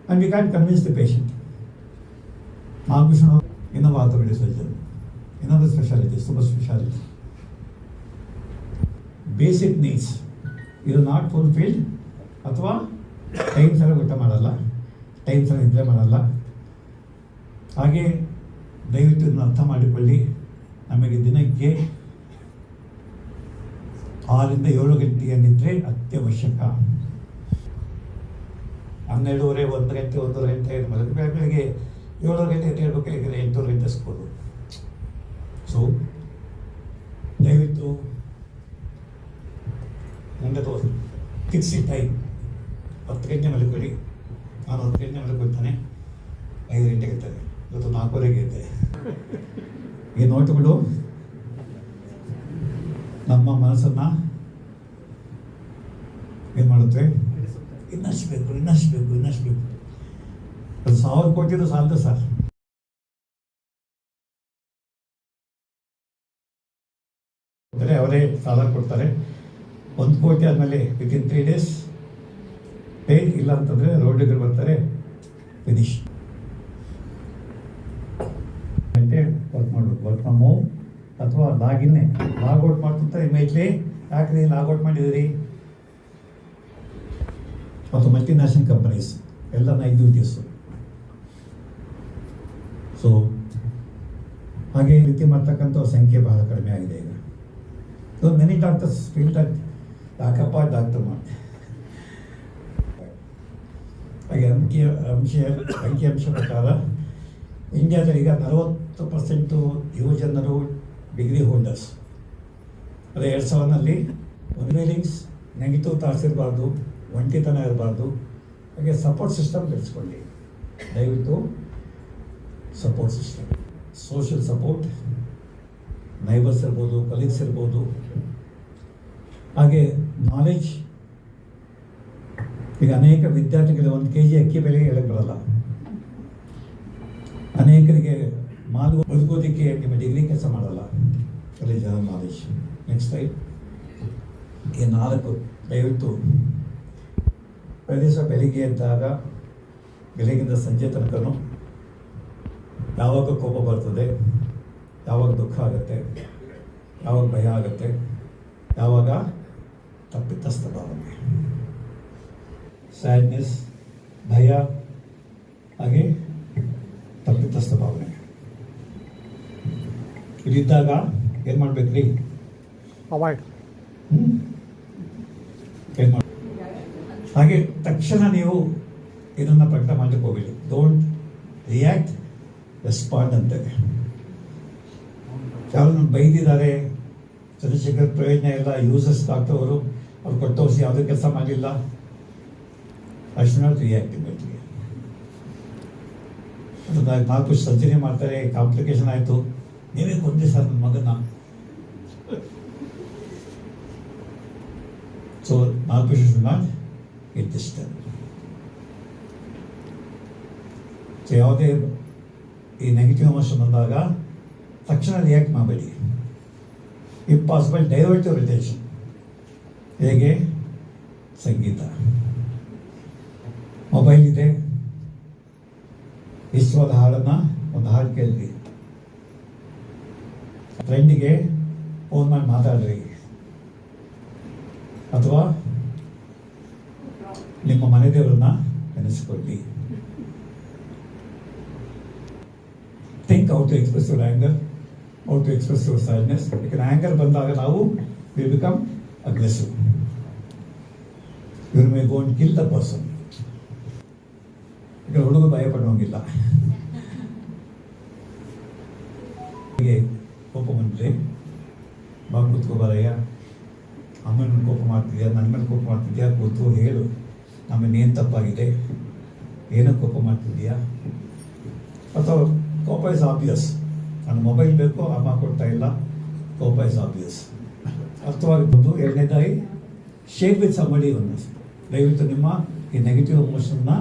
And we can convince the patient. Nagabhushana ಇನ್ನೊಬ್ಬ ಆರ್ಥೋಪೆಡಿಕ್ ಸರ್ಜನ್, ಇನ್ನೊಂದು speciality, super speciality. Basic needs ಇದು ನಾಟ್ ಫುಲ್ಫಿಲ್ಡ್, ಅಥವಾ ಟೈಮ್ ಸಲ ಊಟ ಮಾಡಲ್ಲ, ಟೈಮ್ ಸಲ ನಿದ್ರೆ ಮಾಡಲ್ಲ. ಹಾಗೆ ದಯವಿಟ್ಟು ಇದನ್ನು ಅರ್ಥ ಮಾಡಿಕೊಳ್ಳಿ. ನಮಗೆ ದಿನಕ್ಕೆ 6 ರಿಂದ 7 ಗಂಟೆಯ ನಿದ್ರೆ ಅತ್ಯವಶ್ಯಕ. 12:30, 1 ಗಂಟೆ, 1 ಗಂಟೆ ಬೆಳಗ್ಗೆ 7 ಗಂಟೆ ಹೇಳ್ಬೇಕಾದ್ರೆ 8 ಗಂಟೆ ಸ್ಕೂಲು. ಸೊ ದಯವಿಟ್ಟು ಮುಂದೆ ತೋರಿಸಿ ಫಿಕ್ಸಿ ಟೈಮ್. 10 ಗಂಟೆ ಮಲಗಿಕೊಳ್ಳಿ. ನಾನು 10 ಗಂಟೆ ಮಲಗಿಕೊಳ್ತಾನೆ, 5 ಗಂಟೆಗೆ ಇರ್ತಾರೆ. ಇವತ್ತು 4:15 ಇದ್ದೆ. ಈ ನೋಟುಗಳು ನಮ್ಮ ಮನಸ್ಸನ್ನು ಏನು ಮಾಡುತ್ತೆ? ಇನ್ನಷ್ಟು ಬೇಕು. 1,000 ಕೋಟಿದು ಸಾಲದು ಸರ್. ಅವರೇ ಸಾಲ ಕೊಡ್ತಾರೆ. 1 ಕೋಟಿ ಆದಮೇಲೆ ವಿತಿನ್ 3 days ಪೇ, ಇಲ್ಲ ಅಂತಂದರೆ ರೋಡ್ಗೆ ಬರ್ತಾರೆ, ಫಿನಿಶ್. ವರ್ಕ್ ಮಾಡಬೇಕು, ವರ್ಕ್ ಫ್ರಮ್ ಹೋಮ್ ಅಥವಾ ಲಾಗಿನ್ನೇ ಲಾಗೌಟ್ ಮಾಡ್ತಿರ್ತಾರೆ ಇಮೇಜ್ಲಿ. ಯಾಕ್ರಿ ಲಾಗೌಟ್ ಮಾಡಿದಿರಿ? ಮತ್ತು ಮಲ್ಟಿನ್ಯಾಷನಲ್ ಕಂಪನೀಸ್ ಎಲ್ಲ ನೈಟ್ ಡ್ಯೂಟೀಸು. ಸೊ ಹಾಗೆ ರೀತಿ ಮಾಡ್ತಕ್ಕಂಥ ಸಂಖ್ಯೆ ಬಹಳ ಕಡಿಮೆ ಆಗಿದೆ ಈಗ. So many doctors feel that ಯಾಕಪ್ಪ ಡಾಕ್ಟರ್ ಮಾಡಿ. ಹಾಗೆ ಅಂಕಿಅಂಶ ಪ್ರಕಾರ ಇಂಡಿಯಾದಲ್ಲಿ ಈಗ 40% ಯುವಜನರು ಡಿಗ್ರಿ ಹೋಲ್ಡರ್ಸ್. ಅದೇ 2000ನಲ್ಲಿ ವೇಲಿಂಗ್ಸ್ ನೆಗೆಟಿವ್ ಥಾಟ್ಸ್ ಇರಬಾರ್ದು, ಒಂಟಿತನ ಇರಬಾರ್ದು. ಹಾಗೆ ಸಪೋರ್ಟ್ ಸಿಸ್ಟಮ್ ಬೆಳೆಸ್ಕೊಳ್ಳಿ ದಯವಿಟ್ಟು. Support system, social support, neighbours ಇರ್ಬೋದು, ಕಲೀಗ್ಸ್ ಇರ್ಬೋದು. ಹಾಗೆ ನಾಲೆಡ್ಜ್. ಈಗ ಅನೇಕ ವಿದ್ಯಾರ್ಥಿಗಳಿಗೆ 1 kg ಅಕ್ಕಿ ಬೆಲೆ ಹೇಳಕ್ಕೆ ಬರಲ್ಲ. ಅನೇಕರಿಗೆ ಬದುಕೋದಕ್ಕೆ ನಿಮ್ಮ ಡಿಗ್ರಿ ಕೆಲಸ ಮಾಡಲ್ಲ. ಕಲಿ ಜನರಲ್ ನಾಲೆಡ್ಜ್. ನೆಕ್ಸ್ಟ್ ಟೈಮ್ ಈ 4 ದಯವಿಟ್ಟು ಪ್ರದೇಶ ಬೆಳಿಗ್ಗೆ ಎದ್ದಾಗ ಬೆಳಗಿಂದ ಸಂಜೆ ತನಕನೂ ಯಾವಾಗ ಕೋಪ ಬರ್ತದೆ, ಯಾವಾಗ ದುಃಖ ಆಗುತ್ತೆ, ಯಾವಾಗ ಭಯ ಆಗುತ್ತೆ, ಯಾವಾಗ ತಪ್ಪಿತಸ್ಥ ಭಾವನೆ, ಸ್ಯಾಡ್ನೆಸ್, ಭಯ, ಹಾಗೆ ತಪ್ಪಿತಸ್ಥ ಭಾವನೆ ಇಲ್ಲಿದ್ದಾಗ ಏನು ಮಾಡ್ಬೇಕ್ರಿ? ಅವಾಯ್ಡ್. ಏನು ಮಾಡಿ? ಹಾಗೆ ತಕ್ಷಣ ನೀವು ಇದನ್ನು ಪ್ರಕಟ ಮಾಡಲಿಕ್ಕೆ ಹೋಗಬೇಡಿ. ಡೋಂಟ್ ರಿಯಾಕ್ಟ್, ರೆಸ್ಪಾಂಡ್ ಅಂತೇಳಿ. ಯಾರು ನನ್ನ ಬೈದಿದ್ದಾರೆ, ಚಂದ್ರಶೇಖರ್ ಪ್ರಯೋಜನ ಇಲ್ಲ, ಯೂಸಸ್ ಡಾಕ್ಟರ್ ಅವರು ಅವ್ರು ಕೊಟ್ಟೋಸಿ ಯಾವುದೇ ಕೆಲಸ ಮಾಡಲಿಲ್ಲ, I should not react immediately. ಅದು 4 ವರ್ಷ ಸರ್ಜರಿ ಮಾಡ್ತಾರೆ, ಕಾಂಪ್ಲಿಕೇಶನ್ ಆಯಿತು, ನೀವೇ ಕೊಂದ್ರಿ ಸರ್ ನನ್ನ ಮಗನ. ಸೊ 4 ವರ್ಷ ಶುಡ್ ನಾಟ್ ಇಟ್ಟಿಷ್ಟ. ಸೊ ಯಾವುದೇ ಈ ನೆಗೆಟಿವ್ ಎಮೋಷನ್ ಬಂದಾಗ ತಕ್ಷಣ ರಿಯಾಕ್ಟ್ ಮಾಡಬೇಡಿ. If possible divert your attention. ಹೇಗೆ? ಸಂಗೀತ, ಮೊಬೈಲ್ ಇದೆ, ಇಷ್ಟವಾದ ಹಾಡನ್ನು ಒಂದು ಹಾಡು ಕೇಳ್ರಿ, ಫ್ರೆಂಡಿಗೆ ಫೋನ್ ಮಾಡಿ ಮಾತಾಡ್ರಿ, ಅಥವಾ ನಿಮ್ಮ ಮನೆ ದೇವರನ್ನ ನೆನೆಸ್ಕೊಳ್ಳಿ. Think out to express your anger, out to express your sadness. ಯಾಕಂದ್ರೆ ಆ್ಯಂಗರ್ ಬಂದಾಗ ನಾವು ವಿಲ್ ಬಿಕಮ್ ಅಗ್ರೆಸಿವ್. ಇವ್ರ may go and kill the person. ಈಗ ಹುಡುಗ ಭಯ ಪಡುವಂಗಿಲ್ಲ. ಹೀಗೆ ಕೋಪ ಬಂದರೆ ಬಾ ಕೂತ್ಕೋಬಾರಯ್ಯ, ಅಮ್ಮನ ಮೇಲೆ ಕೋಪ ಮಾಡ್ತಿದ್ಯಾ, ನನ್ನ ಮೇಲೆ ಕೋಪ ಮಾಡ್ತಿದ್ಯಾ, ಕೂತು ಹೇಳು ನಮ್ಮನ್ನೇನು ತಪ್ಪಾಗಿದೆ, ಏನೋ ಕೋಪ ಮಾಡ್ತಿದ್ಯಾ. ಅಥವಾ ಕೋಪ ಇಸ್ ಆಬ್ವಿಯಸ್, ನನ್ನ ಮೊಬೈಲ್ ಬೇಕು, ಅಮ್ಮ ಕೊಡ್ತಾ ಇಲ್ಲ, ಕೋಪ ಇಸ್ ಆಬ್ವಿಯಸ್, ಅರ್ಥವಾಗಿರ್ಬೋದು. 2ನೇದಾಗಿ ಶೇರ್ ವಿತ್ ಸಮಡಿ. ಒಂದು ದಯವಿಟ್ಟು ನಿಮ್ಮ ಈ ನೆಗೆಟಿವ್ ಎಮೋಷನ್ನ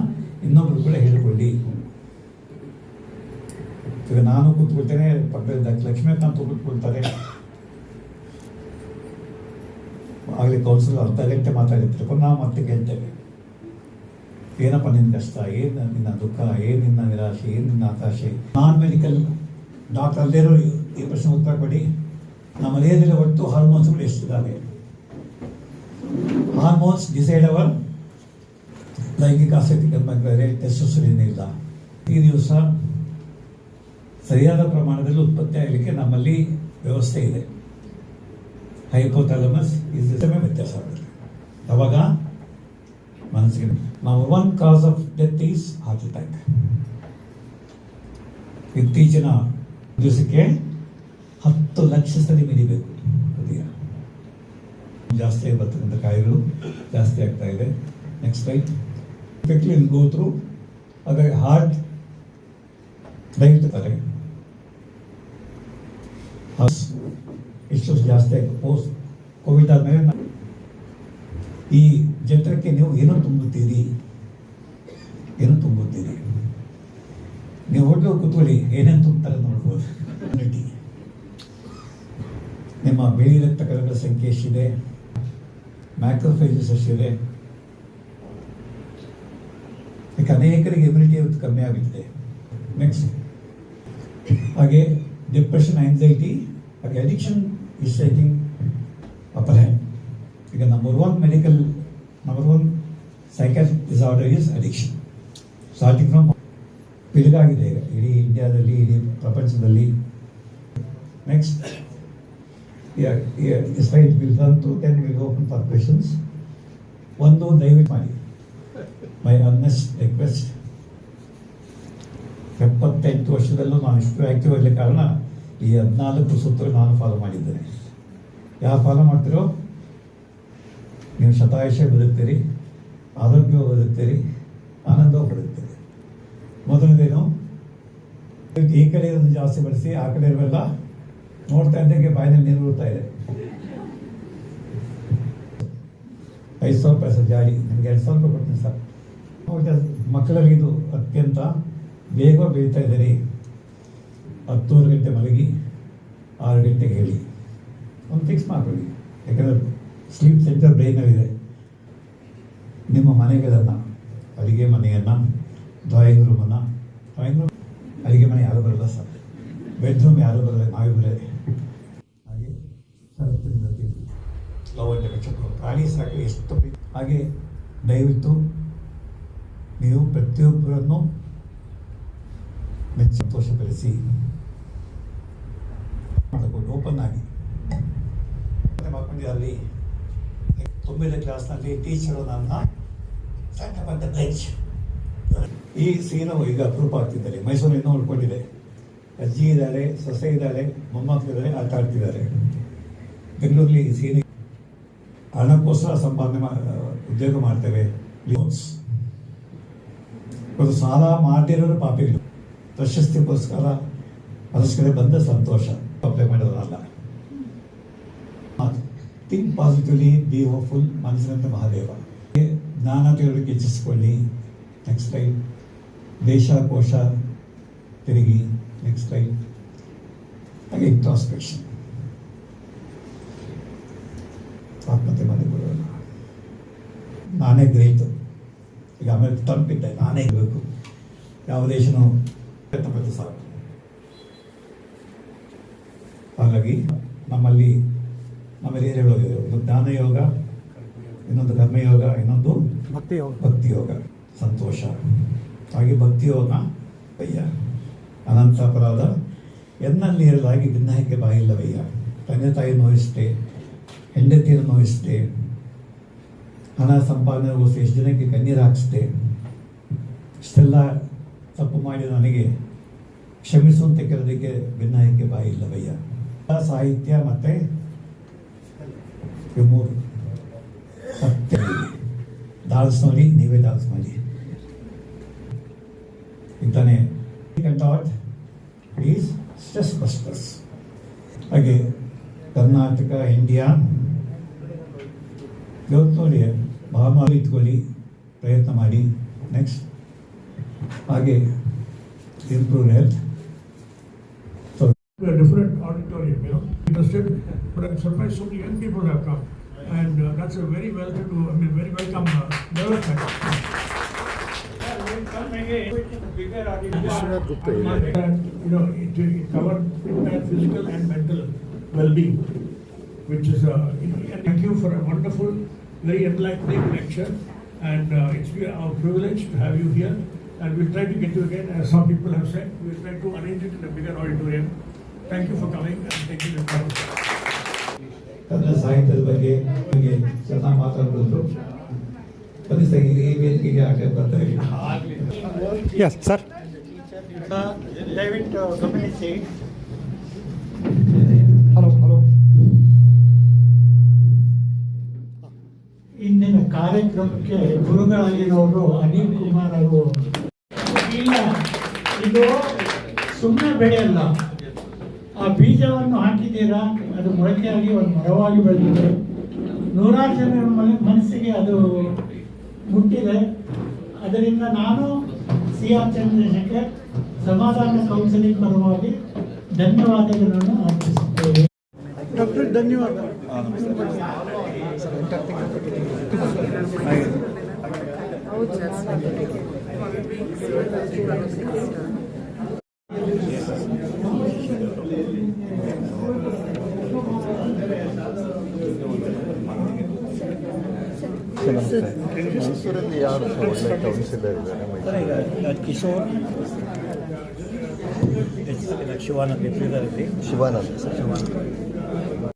ಇನ್ನೊಬ್ರು ಕೂಡ ಹೇಳಿಕೊಳ್ಳಿ. ಈಗ ನಾನು ಕೂತ್ಕೊಳ್ತೇನೆ, ಪಕ್ಕದ ಲಕ್ಷ್ಮೀಕಾಂತ್ ಕೂತ್ಕೊಳ್ತಾರೆ, ಆಗಲಿ ಕೌನ್ಸಿಲರ್ ಅರ್ಧ ಗಂಟೆ ಮಾತಾಡಿರ್ತಾರೆ, ನಾವು ಮತ್ತೆ ಕೇಳ್ತೇವೆ, ಏನಪ್ಪ ನಿನ್ನ ಕಷ್ಟ, ಏನು ನಿನ್ನ ದುಃಖ, ಏನು ನಿನ್ನ ನಿರಾಶೆ, ಏನು ನಿನ್ನ ಹತಾಶೆ. ನಾನ್ ಮೆಡಿಕಲ್ ಡಾಕ್ಟರ್ ಅಲ್ಲೇರೋ ಈ ಪ್ರಶ್ನೆ ಉತ್ತರ ಕೊಡಿ. ನಮ್ಮ ದೇಹದಲ್ಲಿ ಒಟ್ಟು ಹಾರ್ಮೋನ್ಸ್ಗಳು ಎಷ್ಟಿದ್ದಾವೆ? ಹಾರ್ಮೋನ್ಸ್ ಡಿಸೈಡ್ ಅವರ್ ಲೈಂಗಿಕ ಆಸಕ್ತಿ ಕರ್ಮಗಳೇ ಟೆಸ್ಟೋಸ್ಟೆರೋನ್ ಇಲ್ಲ. ಈ ದಿವಸ ಸರಿಯಾದ ಪ್ರಮಾಣದಲ್ಲಿ ಉತ್ಪತ್ತಿ ಆಗಲಿಕ್ಕೆ ನಮ್ಮಲ್ಲಿ ವ್ಯವಸ್ಥೆ ಇದೆ. ಹೈಪೋಥಾಲಮಸ್ ಇದಕ್ಕೆ ವ್ಯತ್ಯಾಸ ಆಗುತ್ತೆ. ಅವಾಗ ಮನಸ್ಸಿಗೆ number 1 cause of death is heart attack. ಇತ್ತೀಚಿನ ದಿವಸಕ್ಕೆ 10 ಲಕ್ಷ ಸರಿ ಮಿಡಿಬೇಕು ಹೃದಯ. ಜಾಸ್ತಿ ಬರ್ತಕ್ಕಂಥ ಕಾಯಿಲೆಗಳು ಜಾಸ್ತಿ ಆಗ್ತಾ ಇದೆ. Next light quickly go through. ಹಾಗಾಗಿ ಹಾರ್ಟ್ ದಯವಿಟ್ಟು ಇಷ್ಟು ಜಾಸ್ತಿ ಆಯಿತು. ಪೋಸ್ಟ್ ಕೋವಿಡ್ ಆದಮೇಲೆ ಈ ಜಠರಕ್ಕೆ ನೀವು ಏನೋ ತುಂಬುತ್ತೀರಿ, ಏನೋ ತುಂಬುತ್ತೀರಿ. ನೀವು ಹೋಟ್ಲು ಕೂತ್ಕೊಳ್ಳಿ, ಏನೇನು ತುಂಬ್ತಾರೆ ನೋಡ್ಬೋದು. ನಿಮ್ಮ ಬಿಳಿ ರಕ್ತ ಕಣಗಳ ಸಂಖ್ಯೆ ಎಷ್ಟಿದೆ, ಮ್ಯಾಕ್ರೋಫೇಜಸ್ ಎಷ್ಟಿದೆ. ಯಾಕೆ ಅನೇಕರಿಗೆ ಇಮ್ಯುನಿಟಿ ಇವತ್ತು ಕಮ್ಮಿ ಆಗುತ್ತದೆ. ನೆಕ್ಸ್ಟ್ ಹಾಗೆ ಡಿಪ್ರೆಷನ್, ಆಂಗ್ಸೈಟಿ, ಹಾಗೆ addiction is taking upper hand. ಈಗ number one psychiatric disorder is addiction. Starting from ಪಿಡುಗಾಗಿದೆ ಈಗ ಇಡೀ ಇಂಡಿಯಾದಲ್ಲಿ, ಇಡೀ ಪ್ರಪಂಚದಲ್ಲಿ. Next slide will run to, then will open for questions. ಒಂದು ದಯವಿಟ್ಟು ಮಾಡಿ, ಮೈ ಅರ್ನೆಸ್ಟ್ ರಿಕ್ವೆಸ್ಟ್. 78 ವರ್ಷದಲ್ಲೂ ನಾನು ಇಷ್ಟು ಆ್ಯಕ್ಟಿವ್ ಇರಲಿಕ್ಕೆ ಕಾರಣ ಈ 14 ಸೂತ್ರ ನಾನು ಫಾಲೋ ಮಾಡಿದ್ದೇನೆ. ಯಾರು ಫಾಲೋ ಮಾಡ್ತೀರೋ ನೀವು ಶತಾಯುಷ ಬದುಕ್ತೀರಿ, ಆರೋಗ್ಯವಾಗಿ ಬದುಕ್ತೀರಿ, ಆನಂದವಾಗಿ ಬದುಕ್ತೀರಿ. ಮೊದಲನೇದೇನು, ಈ ಕಡೆ ಇರೋದು ಜಾಸ್ತಿ ಬಳಸಿ, ಆ ಕಡೆ ಇರಲ್ಲ. ನೋಡ್ತಾ ಇದ್ದಂಗೆ ಬಾಯಿನಲ್ಲಿ ನೀರು ಬಿಡ್ತಾ ಇದೆ. 5,000 ರೂಪಾಯಿ ಸರ್ ಜಾಡಿ, ನನಗೆ 2,000 ರೂಪಾಯಿ ಕೊಡ್ತೀನಿ ಸರ್. ಮಕ್ಕಳಲ್ಲಿ ಇದು ಅತ್ಯಂತ ಬೇಗ ಬೆಳೀತಾ ಇದ್ದೀರಿ. 10 ಗಂಟೆ ಮಲಗಿ 6 ಗಂಟೆಗೆ ಹೇಳಿ, ಒಂದು ಫಿಕ್ಸ್ ಮಾಡ್ಕೊಳ್ಳಿ. ಯಾಕಂದರೆ ಸ್ಲೀಪ್ ಸೆಂಟರ್ ಬ್ರೈನಲ್ಲಿದೆ. ನಿಮ್ಮ ಮನೆಗಳನ್ನು, ಅಡುಗೆ ಮನೆಯನ್ನು, ಡ್ರಾಯಿಂಗ್ ರೂಮನ್ನು, ಅಡುಗೆ ಮನೆ ಯಾರು ಬರಲ್ಲ ಸರ್, ಬೆಡ್ರೂಮ್ ಯಾರು ಬರಲ್ಲ, ನಾವಿಬ್ಬರೇ. ಹಾಗೆ ಲವಂಡ ಚಕ್ರ ಪ್ರಾಣಿ ಸಾಕು ಎಷ್ಟು. ಹಾಗೆ ದಯವಿಟ್ಟು ನೀವು ಪ್ರತಿಯೊಬ್ಬರನ್ನು ಮೆಚ್ಚಿ ಸಂತೋಷಪಡಿಸಿ ಮಾಡಿಕೊಂಡು ಓಪನ್ ಆಗಿ ಮಾಡ್ಕೊಂಡಿದ್ದಲ್ಲಿ 9ನೇ ಕ್ಲಾಸ್ನಲ್ಲಿ ಟೀಚರು ನನ್ನ ಸಣ್ಣ ಬೆಂಚ್. ಈ ಸೀನು ಈಗ ಅಪ್ರೂಪ ಆಗ್ತಿದ್ದಾರೆ. ಮೈಸೂರು ಇನ್ನೂ ಉಳ್ಕೊಂಡಿದೆ. ಅಜ್ಜಿ ಇದ್ದಾರೆ, ಸೊಸೆ ಇದ್ದಾರೆ, ಮೊಮ್ಮಕ್ಕಳಿದ್ದಾರೆ, ಆಟ ಆಡ್ತಿದ್ದಾರೆ. ಬೆಂಗಳೂರಲ್ಲಿ ಈ ಸೀನ್ ಹಣಕ್ಕೋಸ್ಕರ ಸಂಪಾದನೆ ಉದ್ಯೋಗ ಮಾಡ್ತೇವೆ. ಲೋನ್ಸ್ ಒಂದು ಸಾಲ ಮಾಡಿರೋರು ಪಾಪಿಗಳು. ಪ್ರಶಸ್ತಿಗೋಸ್ಕರ ಅದಕ್ಕೆ ಬಂದ ಸಂತೋಷ ಅಪ್ಲೈ ಮಾಡೋದಲ್ಲ. Think positively, be hopeful. ಮನಸ್ಸಿನಂತೆ ಮಹಾದೇವ. ಜ್ಞಾನ ತಿಳುವಳಿಕೆ ಹೆಚ್ಚಿಸಿಕೊಳ್ಳಿ. Next line. ದೇಶ ಕೋಶ ತಿರುಗಿ. Next line. ಹಾಗೆ ಇಂಟ್ರಾಸ್ಪೆಕ್ಷನ್, ಆತ್ಮಹತ್ಯೆ ಮಾಡಿಕೊಳ್ಳೋಣ. ನಾನೇ ಗ್ರೇಟು. ಈಗ ಆಮೇಲೆ ತಲುಪಿದ್ದೆ, ನಾನೇ ಇರಬೇಕು. ಯಾವ ದೇಶನೂ ಪ್ರಯತ್ನ ಸಾಕು. ಹಾಗಾಗಿ ನಮ್ಮಲ್ಲಿ ಹೇಳೋದು, ಒಂದು ಜ್ಞಾನ ಯೋಗ, ಇನ್ನೊಂದು ಕರ್ಮಯೋಗ, ಇನ್ನೊಂದು ಭಕ್ತಿ ಯೋಗ. ಸಂತೋಷ. ಹಾಗೆ ಭಕ್ತಿ ಯೋಗ ವಯ್ಯ. ಅನಂತ ಅಪರಾಧ ಎನ್ನಲ್ಲಿ ಇರಲಾಗಿ ಭಿನ್ನಕ್ಕೆ ಬಾಯಿಲ್ಲವಯ್ಯ. ತಂದೆ ತಾಯಿ ನೋಯಿಸ್ತೆ, ಹೆಂಡತಿಯನ್ನು ನೋಯಿಸ್ತೆ, ಹಣ ಸಂಪಾದನೆಗೋಸ್ಕರ ಎಷ್ಟು ಜನಕ್ಕೆ ಕಣ್ಣೀರು ಹಾಕಿಸ್ತೆ. ಇಷ್ಟೆಲ್ಲ ತಪ್ಪು ಮಾಡಿ ನನಗೆ ಕ್ಷಮಿಸುವಂತೆ ಕೆಲದಕ್ಕೆ ಭಿನ್ನಕ್ಕೆ ಬಾಯಿಲ್ಲವಯ್ಯ. ಸಾಹಿತ್ಯ ಮತ್ತು ಇವು 3 ಸತ್ಯ. ಡಾನ್ಸ್ ನೋಡಿ, ನೀವೇ ಡಾನ್ಸ್ ಮಾಡಿ ಇಂತಾನೆ. Is stress busters. ಹಾಗೆ ಕರ್ನಾಟಕ, ಇಂಡಿಯಾ ಇವತ್ತು ನೋಡಿ ಭಾಳ ಇಟ್ಕೊಳ್ಳಿ, ಪ್ರಯತ್ನ ಮಾಡಿ. ನೆಕ್ಸ್ಟ್ ಹಾಗೆ improve health. A different auditorium, interested, but I'm surprised so many young people have come, and that's a very very welcome development. Bigger auditorium, and it covered physical and mental well-being, which is and thank you for a wonderful, very enlightening lecture, and it's been our privilege to have you here, and we'll try to get you again, as some people have said. We'll try to arrange it in a bigger auditorium. Thank you for coming and taking the time. Kannada ಸಾಹಿತ್ಯದ ಬಗ್ಗೆ ಚೆನ್ನಾಗಿ ಮಾತಾಡಬಹುದು. ಪರಿಸ್ಥಿತಿ ಈ ವೇದಿಕೆಗೆ ಆಕೆ ಬರ್ತಾರೆ. Yes sir. ದಯವಿಟ್ಟು ಗಮನಿಸಿ. ಹಲೋ. ಇಂದಿನ ಕಾರ್ಯಕ್ರಮಕ್ಕೆ ಗುರುಗಳಾಗಿರೋರು ಅನಿಲ್ ಕುಮಾರ್ ಅವರು. ಇಲ್ಲ, ಇದು ಸುಮ್ಮನೆ ಬೆಳೆಯಲ್ಲ. ಆ ಬೀಜವನ್ನು ಹಾಕಿದ್ದೀರಾ, ಅದು ಮೊಳಕೆಯಾಗಿ ಒಂದು ಮರವಾಗಿ ಬೆಳೆದಿದೆ. 100 ಜನರ ಮನಸ್ಸಿಗೆ ಅದು ಮುಟ್ಟಿದೆ. ಅದರಿಂದ ನಾನು ಸಿ ಆರ್ ಚಂದ್ರಶೇಖರ್ ಸಮಾಧಾನ ಕೌನ್ಸಿಲಿಂಗ್ ಪರವಾಗಿ ಧನ್ಯವಾದಗಳನ್ನು ಅರ್ಪಿಸುತ್ತೇವೆ. ಡಾಕ್ಟರ್ ಧನ್ಯವಾದ. ಮೈಸೂರಲ್ಲಿ ಯಾರು ಒಳ್ಳೆ ಕೌನ್ಸಿಲರ್ ಇದ್ದಾರೆ? ಕಿಶೋರ್ ಶಿವಾನಂದ್ ಶಿವಾನಂದ ಸರ್.